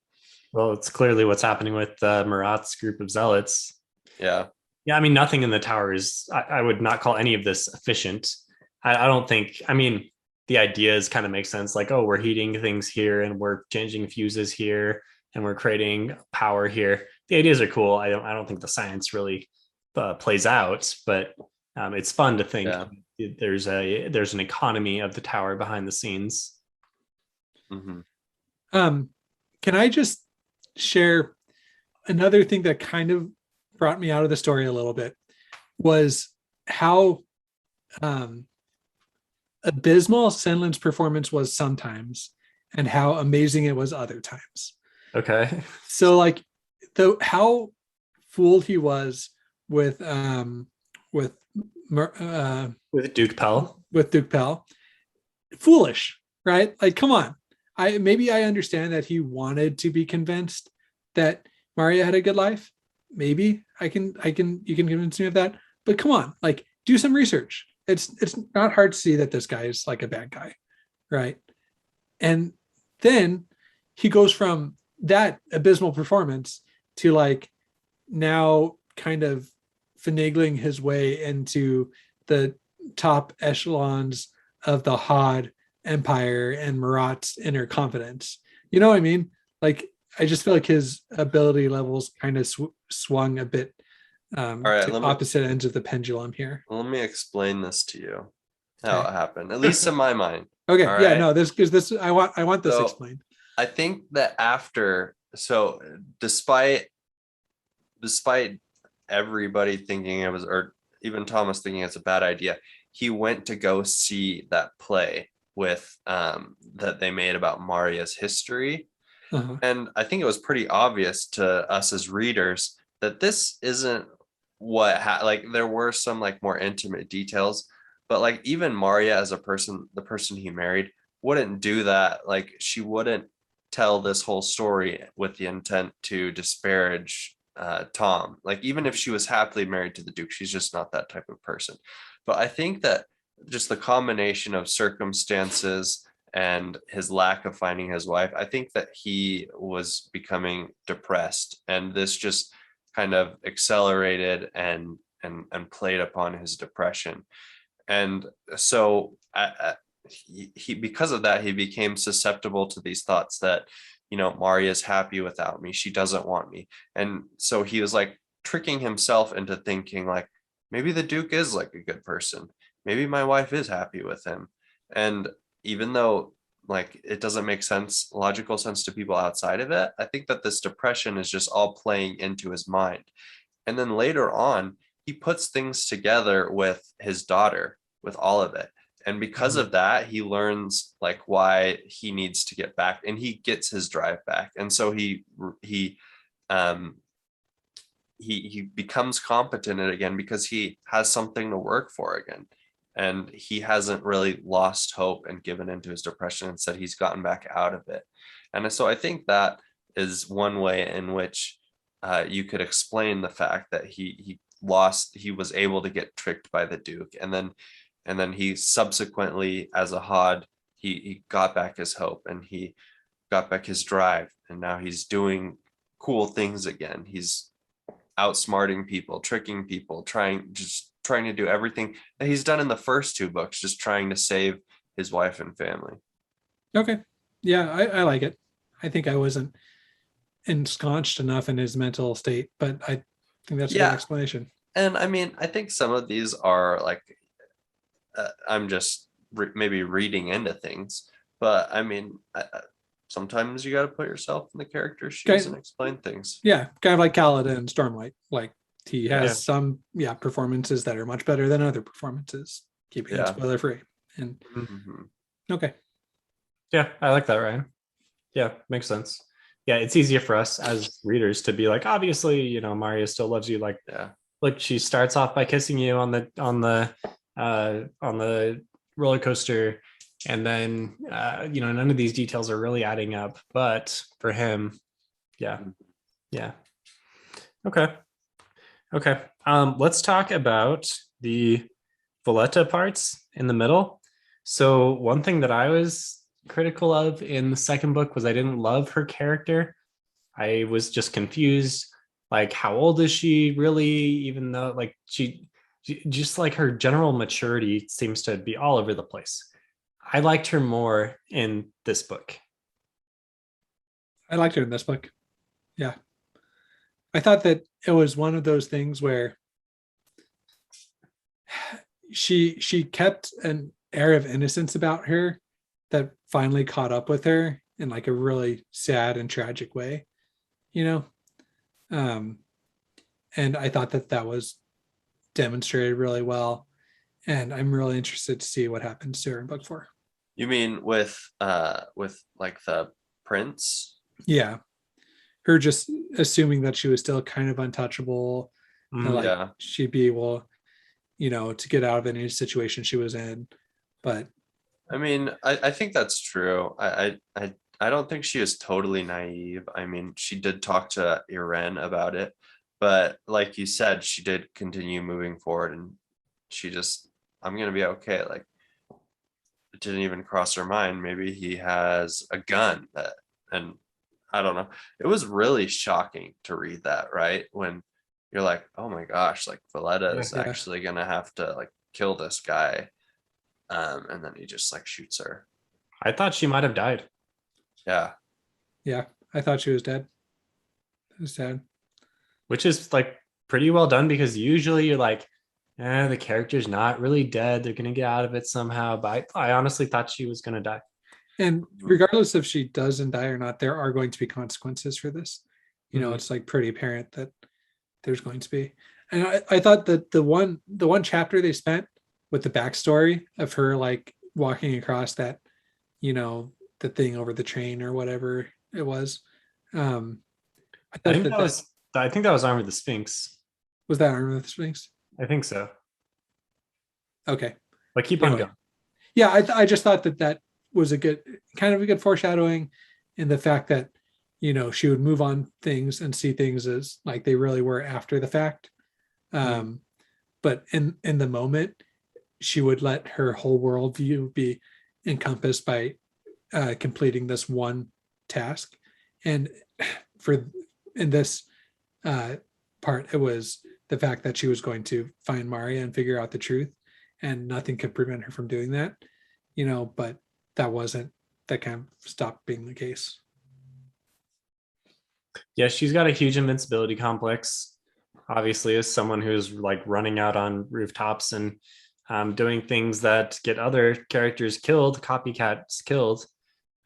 Well, it's clearly what's happening with Marat's group of zealots. Yeah. I mean, nothing in the tower is, I would not call any of this efficient. I don't think, I mean, the ideas kind of make sense. Like, oh, we're heating things here and we're changing fuses here and we're creating power here. The ideas are cool. I don't think the science really plays out, but it's fun to think there's an economy of the tower behind the scenes. Mm-hmm. Can I just share another thing that kind of brought me out of the story a little bit, was how abysmal Senlin's performance was sometimes, and how amazing it was other times. Okay. So like how fooled he was with with With Duke Pell. with Duke Pell, foolish, right? Like, come on. I understand that he wanted to be convinced that Maria had a good life. Maybe you can convince me of that. But come on, like, do some research. It's not hard to see that this guy is like a bad guy, right? And then he goes from that abysmal performance to like now kind of finagling his way into the top echelons of the Hod Empire and Marat's inner confidence. You know what I mean? Like, I just feel like his ability levels kind of swung a bit All right, to opposite ends of the pendulum here. let me explain this to you, how it happened, at least in my mind. Okay, All yeah, right? no, this I want this So, explained. I think that despite everybody thinking it was, or even Thomas thinking it's a bad idea, he went to go see that play with that they made about Maria's history. Uh-huh. And I think it was pretty obvious to us as readers that this isn't what like there were some like more intimate details, but like even Maria as a person, the person he married, wouldn't do that. Like, she wouldn't tell this whole story with the intent to disparage Tom. Like, even if she was happily married to the Duke, she's just not that type of person. But I think that just the combination of circumstances and his lack of finding his wife, I think that he was becoming depressed, and this just kind of accelerated and played upon his depression. And so he because of that, he became susceptible to these thoughts that, Maria's happy without me, she doesn't want me. And so he was like tricking himself into thinking like, maybe the Duke is like a good person, maybe my wife is happy with him. And even though like it doesn't make logical sense to people outside of it, I think that this depression is just all playing into his mind. And then later on, he puts things together with his daughter, with all of it. And because of that, he learns like why he needs to get back, and he gets his drive back. And so he becomes competent again because he has something to work for again. And he hasn't really lost hope and given into his depression. Instead, he's gotten back out of it. And so I think that is one way in which you could explain the fact that he was able to get tricked by the Duke. And then he subsequently, as a Hod, he got back his hope and he got back his drive. And now he's doing cool things again. He's outsmarting people, tricking people, trying to do everything that he's done in the first two books, just trying to save his wife and family. Okay. Yeah, I like it. I think I wasn't ensconced enough in his mental state, but I think that's a good explanation. And I mean, I think some of these are like, I'm just maybe reading into things, but I mean, sometimes you got to put yourself in the character's shoes and explain things. Yeah, kind of like Kaladin and Stormlight. Like, he has some performances that are much better than other performances, keeping it spoiler free. And okay. Yeah, I like that, Ryan. Yeah, makes sense. Yeah, it's easier for us as readers to be like, obviously, Maria still loves you. Like, like she starts off by kissing you on the roller coaster, and then none of these details are really adding up. But for him, yeah. Okay. Let's talk about the Valletta parts in the middle. So one thing that I was critical of in the second book was I didn't love her character. I was just confused. Like, how old is she really? Even though like she just like her general maturity seems to be all over the place. I liked her more in this book. I liked her in this book. Yeah. I thought that it was one of those things where she kept an air of innocence about her that finally caught up with her in like a really sad and tragic way, and I thought that was demonstrated really well, and I'm really interested to see what happens to her in book 4. You mean with like the prince? Yeah, her just assuming that she was still kind of untouchable, and like Yeah. she'd be able, to get out of any situation she was in. But I mean, I think that's true. I don't think she was totally naive. I mean, she did talk to Iren about it, but like you said, she did continue moving forward, and she just, I'm gonna be okay. Like, it didn't even cross her mind. Maybe he has a gun that, and I don't know. It was really shocking to read that, right? When you're like, oh my gosh, like Valletta is yeah, actually gonna have to like kill this guy. And then he just like shoots her. I thought she might have died. Yeah. yeah, I thought she was dead. It was sad. Which is like pretty well done, because usually you're like, the character's not really dead. They're gonna get out of it somehow. But I honestly thought she was gonna die. And regardless if she doesn't die or not, there are going to be consequences for this. Mhm. It's like pretty apparent that there's going to be. And I thought that the one chapter they spent with the backstory of her like walking across that, the thing over the train or whatever it was. I I thought think that, that was I think that was Arm of the Sphinx. was that Armor of the Sphinx. I think so. Okay. But keep on Anyway. going. Yeah, I just thought that was a good foreshadowing in the fact that she would move on things and see things as like they really were after the fact. But in the moment, she would let her whole worldview be encompassed by completing this one task. And for in this part, it was the fact that she was going to find Maria and figure out the truth, and nothing could prevent her from doing that. But that kind of stopped being the case. Yeah, she's got a huge invincibility complex, obviously, as someone who's like running out on rooftops and doing things that get other characters killed, copycats killed.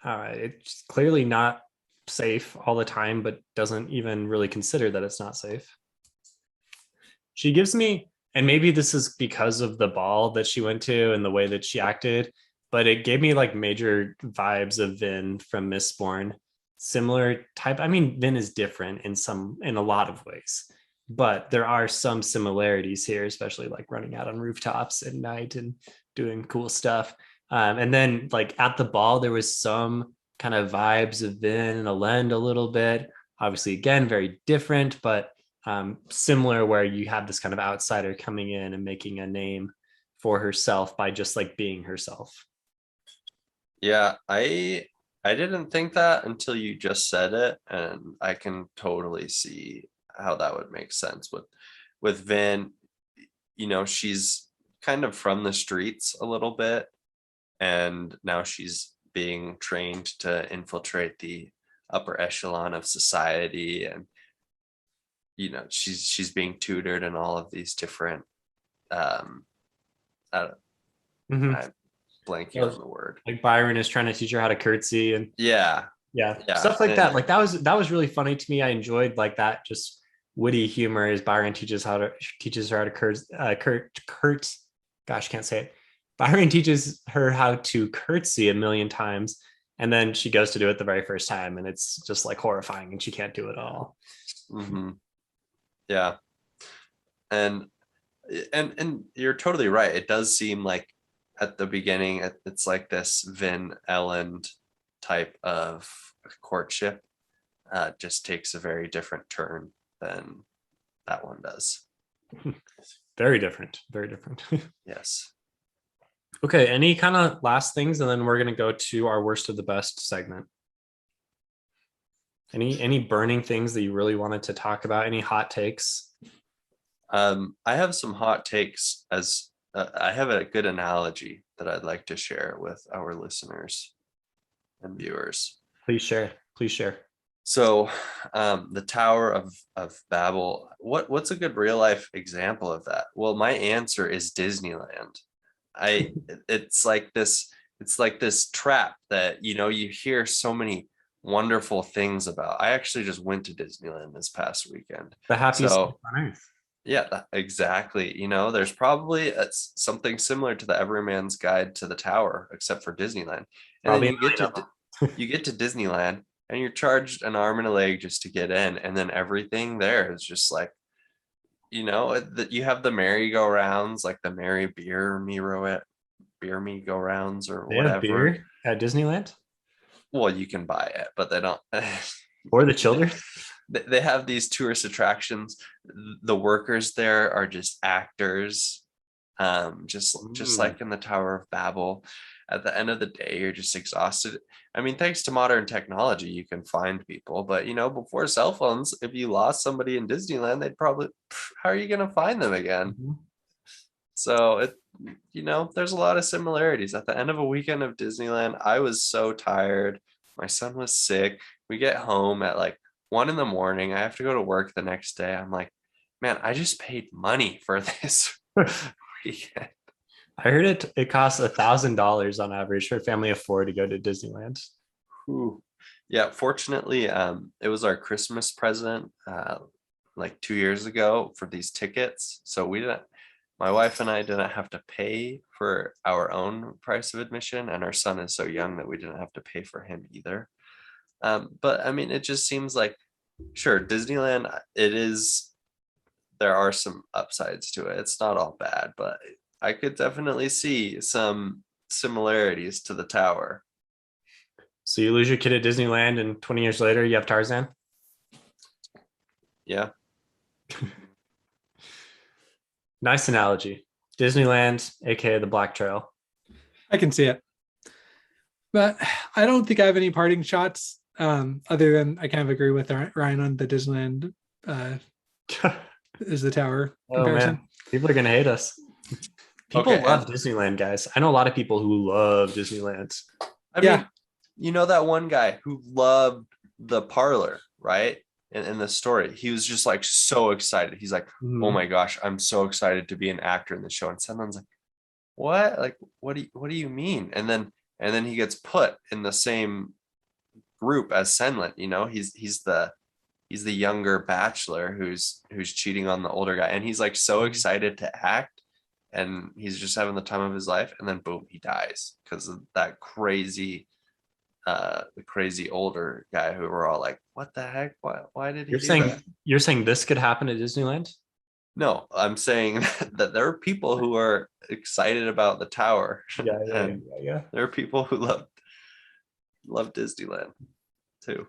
It's clearly not safe all the time, but doesn't even really consider that it's not safe. She gives me, and maybe this is because of the ball that she went to and the way that she acted, but it gave me like major vibes of Vin from Mistborn. Similar type. I mean, Vin is different in a lot of ways, but there are some similarities here, especially like running out on rooftops at night and doing cool stuff. And then like at the ball, there was some kind of vibes of Vin and Elend a little bit. Obviously, again, very different, but similar, where you have this kind of outsider coming in and making a name for herself by just like being herself. Yeah, I didn't think that until you just said it, and I can totally see how that would make sense with Vin. She's kind of from the streets a little bit, and now she's being trained to infiltrate the upper echelon of society, and she's being tutored in all of these different I'm blanking on the word. Like Byron is trying to teach her how to curtsy and Yeah. stuff like that. Like that was really funny to me. I enjoyed like that just witty humor as Byron teaches her how to gosh, can't say it. Byron teaches her how to curtsy a million times, and then she goes to do it the very first time, and it's just like horrifying, and she can't do it all. Mm-hmm. Yeah. And you're totally right. It does seem like at the beginning it's like this Vin Elend type of courtship. Just takes a very different turn than that one does. Very different. Yes. Okay, any kind of last things, and then we're gonna go to our worst of the best segment. Any burning things that you really wanted to talk about? Any hot takes? I have some hot takes, as I have a good analogy that I'd like to share with our listeners and viewers. Please share. So the Tower of Babel, what's a good real life example of that? Well, my answer is Disneyland. It's like this trap that you hear so many wonderful things about. I actually just went to Disneyland this past weekend. The happiest So on earth. Yeah, exactly. You know, there's probably something similar to the Everyman's Guide to the Tower, except for Disneyland. And then Probably a you get million to of them. you get to Disneyland and you're charged an arm and a leg just to get in, and then everything there is just like, that you have the merry-go-rounds, like the merry beer me go rounds or They have whatever. beer at Disneyland Well, you can buy it, but they don't. for the children. They have these tourist attractions. The workers there are just actors, just Mm. like in the Tower of Babel. At the end of the day, you're just exhausted. I mean, thanks to modern technology, you can find people, but before cell phones, if you lost somebody in Disneyland, they'd probably, how are you going to find them again? Mhm. So there's a lot of similarities. At the end of a weekend of Disneyland, I was so tired. My son was sick. We get home at like 1 in the morning. I have to go to work the next day. I'm like, man, I just paid money for this weekend. I heard it costs $1,000 on average for a family of four to go to Disneyland. Ooh. Yeah, fortunately, it was our Christmas present like 2 years ago for these tickets. So my wife and I didn't have to pay for our own price of admission, and our son is so young that we didn't have to pay for him either. But I mean, it just seems like, sure, Disneyland, there are some upsides to it. It's not all bad, but I could definitely see some similarities to the tower. So you lose your kid at Disneyland, and 20 years later, you have Tarzan. Yeah. Nice analogy. Disneyland, aka the Black Trail. I can see it. But I don't think I have any parting shots, other than I kind of agree with Ryan on the Disneyland is the tower comparison. Man, people are gonna hate us. People Okay, love Disneyland, guys. I know a lot of people who love Disneyland. I Yeah. mean, that one guy who loved the parlor, right? In the story, he was just like so excited. He's like, "Oh my gosh, I'm so excited to be an actor in the show." And someone's like, "What? Like, what do you mean?" And then he gets put in the same group as Senlin. He's the younger bachelor who's cheating on the older guy, and he's like so excited to act, and he's just having the time of his life, and then boom, he dies because of that the crazy older guy who were all like, what the heck, why did he You're do saying that? you're saying this could happen at Disneyland? No, I'm saying that there are people who are excited about the tower. And Yeah. there are people who love Disneyland too.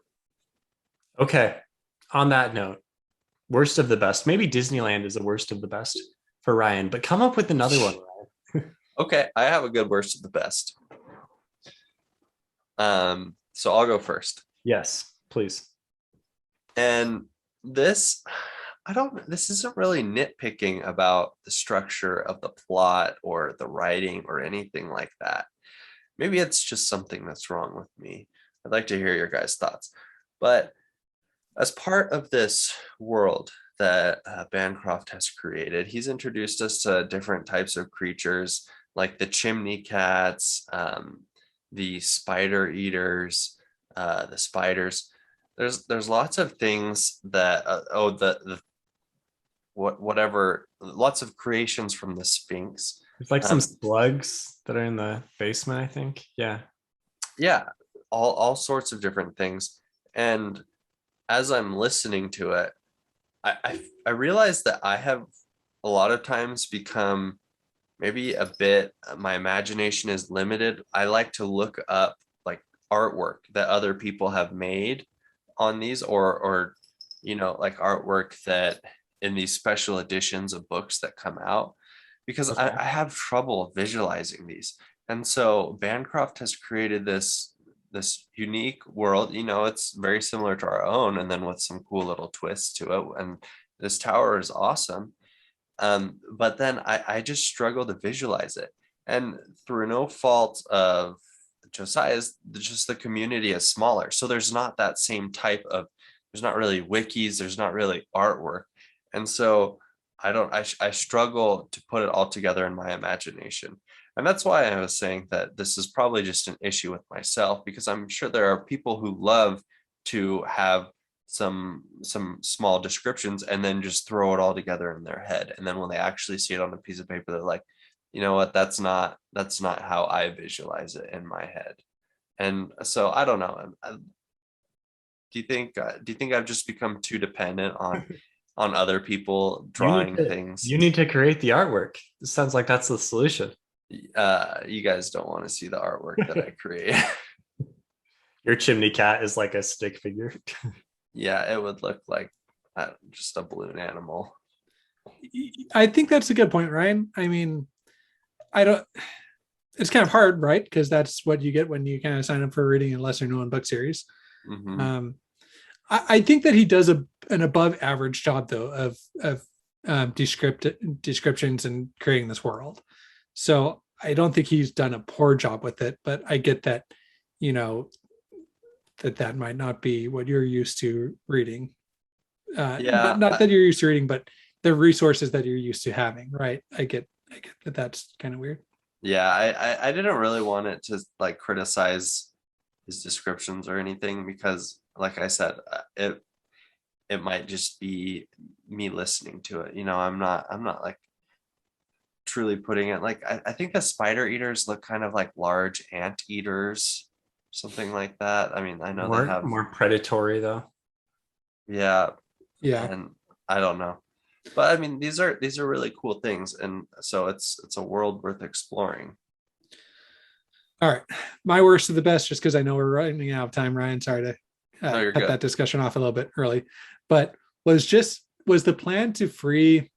Okay. On that note, worst of the best. Maybe Disneyland is the worst of the best for Ryan, but come up with another one, Ryan. Okay, I have a good worst of the best. So I'll go first. Yes, please. And this isn't really nitpicking about the structure of the plot or the writing or anything like that. Maybe it's just something that's wrong with me. I'd like to hear your guys' thoughts. But as part of this world that Bancroft has created, he's introduced us to different types of creatures like the chimney cats, the spider eaters, the spiders. There's lots of things that lots of creations from the Sphinx. It's like some slugs that are in the basement, I think. Yeah. Yeah, all sorts of different things. And as I'm listening to it, I realize that I have a lot of times become maybe a bit, my imagination is limited. I like to look up like artwork that other people have made on these, or like artwork that in these special editions of books that come out, because Okay. I have trouble visualizing these. And so Bancroft has created this unique world. It's very similar to our own, and then with some cool little twists to it. And this tower is awesome. But then I just struggle to visualize it. And through no fault of Josiah's, just the community is smaller. So there's not that same type of, there's not really wikis, there's not really artwork. And so I struggle to put it all together in my imagination. And that's why I was saying that this is probably just an issue with myself, because I'm sure there are people who love to have some small descriptions and then just throw it all together in their head. And then when they actually see it on a piece of paper, they're like, you know what, that's not how I visualize it in my head. And so I don't know. Do you think I've just become too dependent on other people drawing things? You need to create the artwork. It sounds like that's the solution. You guys don't want to see the artwork that I create. Your chimney cat is like a stick figure. Yeah, it would look like just a balloon animal. I think that's a good point, Ryan. I mean, it's kind of hard, right? Because that's what you get when you kind of sign up for reading a lesser known book series. Mm-hmm. I think that he does an above average job though of descriptions and creating this world. So I don't think he's done a poor job with it, but I get that, that might not be what you're used to reading. Yeah, not that you're used to reading, but the resources that you're used to having, right? I get that that's kind of weird. Yeah, I didn't really want it to like criticize his descriptions or anything, because like I said, it might just be me listening to it. I'm not like truly putting it like, I think the spider eaters look kind of like large ant eaters, something like that. I mean, I know they have more predatory though. Yeah. And I don't know, but I mean, these are really cool things, and so it's a world worth exploring. All right, my worst of the best, just because I know we're running out of time, Ryan. Sorry to No, cut that discussion off a little bit early, but was the plan to free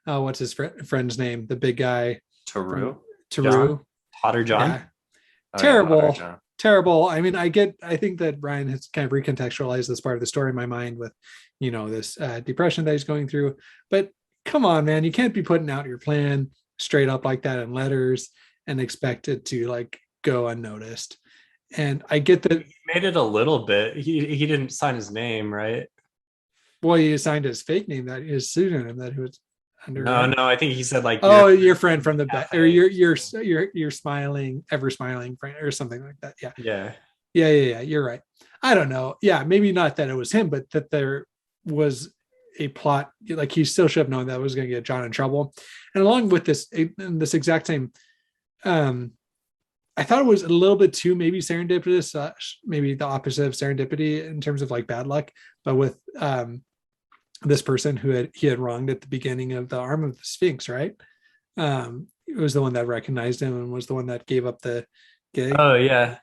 what's his friend's name, the big guy, Taru, Potter John. Yeah. Oh, Terrible. Potter John. Terrible. I mean, I think that Ryan has kind of recontextualized this part of the story in my mind with, this depression that he's going through. But come on, man, you can't be putting out your plan straight up like that in letters and expect it to like go unnoticed. And I get that He made it a little bit. He didn't sign his name, right? Well, he assigned his fake name, that his pseudonym that he was under. No, I think he said like, your friend from the back, or your smiling, ever smiling friend, or something like that. Yeah. You're right. I don't know. Yeah, maybe not that it was him, but that there was a plot. Like he still should have known that was going to get John in trouble. And along with this exact same, I thought it was a little bit too maybe serendipitous, maybe the opposite of serendipity in terms of like bad luck, but with this person who he had wronged at the beginning of the arm of the Sphinx, right? It was the one that recognized him and was the one that gave up the gig. Oh yeah.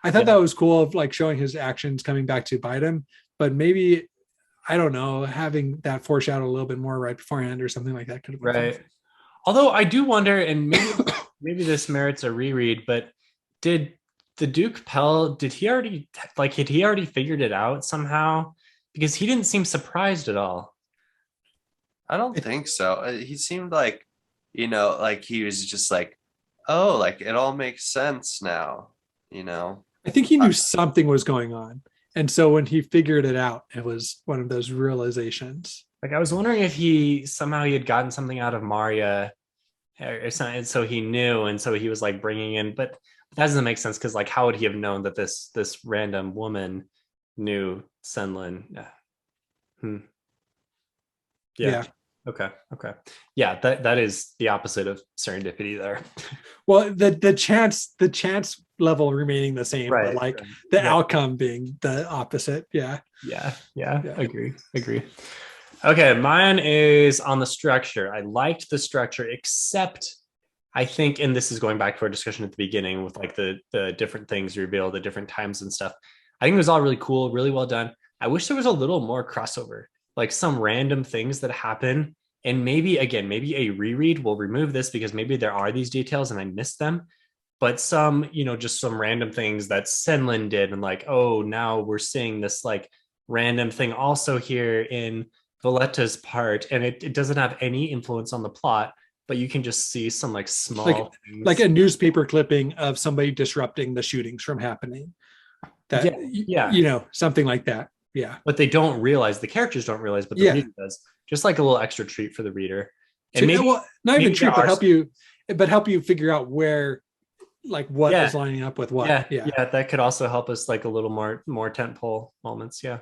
I thought that was cool, of like showing his actions coming back to bite him, but maybe, I don't know, having that foreshadow a little bit more right beforehand or something like that could have been right. fun. Although I do wonder, and maybe this merits a reread, but did the Duke Pell, had he already figured it out somehow? Because he didn't seem surprised at all. I don't think so. He seemed like, like he was just like, oh, like it all makes sense now, I think he knew something was going on. And so when he figured it out, it was one of those realizations. Like I was wondering if he had gotten something out of Maria or something, and so he knew, and so he was like bringing in, but that doesn't make sense, because like how would he have known that this random woman knew Senlin? Yeah. Okay. Yeah, that is the opposite of serendipity there. Well, the chance level remaining the same, right, but like the outcome being the opposite. Yeah. Agree. Okay, mine is on the structure. I liked the structure, except I think, and this is going back to our discussion at the beginning with like the different things revealed at different times and stuff. I think it was all really cool, really well done. I wish there was a little more crossover, like some random things that happen. And maybe a reread will remove this, because maybe there are these details and I missed them. But some, just some random things that Senlin did, and like, oh, now we're seeing this like random thing also here in Valletta's part, and it doesn't have any influence on the plot, but you can just see some like small things. Like a newspaper clipping of somebody disrupting the shootings from happening. Something like that. Yeah. But they don't realize, the characters don't realize, but the reader does. Just like a little extra treat for the reader. And not even treat, but help you figure out where, like what is lining up with what. Yeah. That could also help us like a little more tentpole moments. Yeah.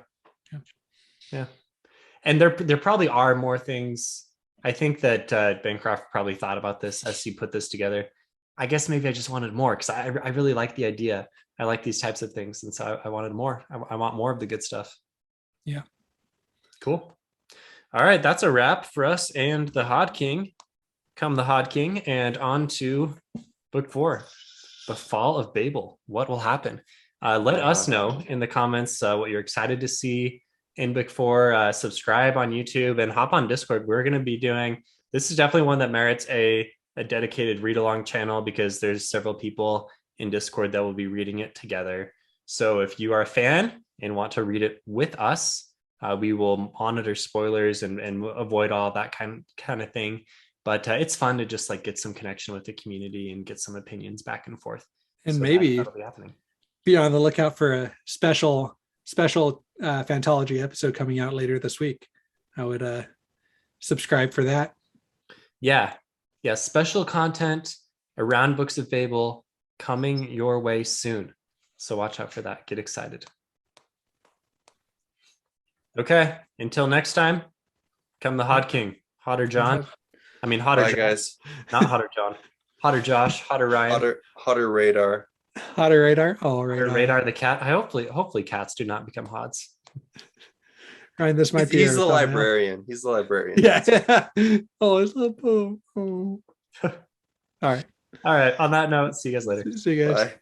Yeah. And there probably are more things. I think that Bancroft probably thought about this as he put this together. I guess maybe I just wanted more because I really like the idea. I like these types of things. And so I wanted more. I want more of the good stuff. Yeah. Cool. All right. That's a wrap for us and the Hod King. Come the Hod King, and on to book 4, the Fall of Babel. What will happen? Let us know in the comments what you're excited to see in book 4. Subscribe on YouTube and hop on Discord. We're going to be doing, this is definitely one that merits a dedicated read along channel because there's several people in Discord that will be reading it together. So if you are a fan and want to read it with us, we will monitor spoilers and avoid all that kind of thing. But it's fun to just like get some connection with the community and get some opinions back and forth. And So maybe that'll be happening. Be on the lookout for a special Fantology episode coming out later this week. I would subscribe for that. Yeah. Special content around Books of Babel coming your way soon. So watch out for that. Get excited. Okay. Until next time, come the Hod King. Hodder John. I mean, Hodder Bye, John. guys. Not Hodder John. Hodder Josh. Hodder Ryan. Hotter radar. Hotter radar. Oh, radar. Hodder Radar the cat. Hopefully cats do not become Hods. Ryan, this might be He's the our thumbnail. librarian. He's the librarian. Yeah. Oh, it's oh. All right. All right. On that note, see you guys later. See you guys. Bye.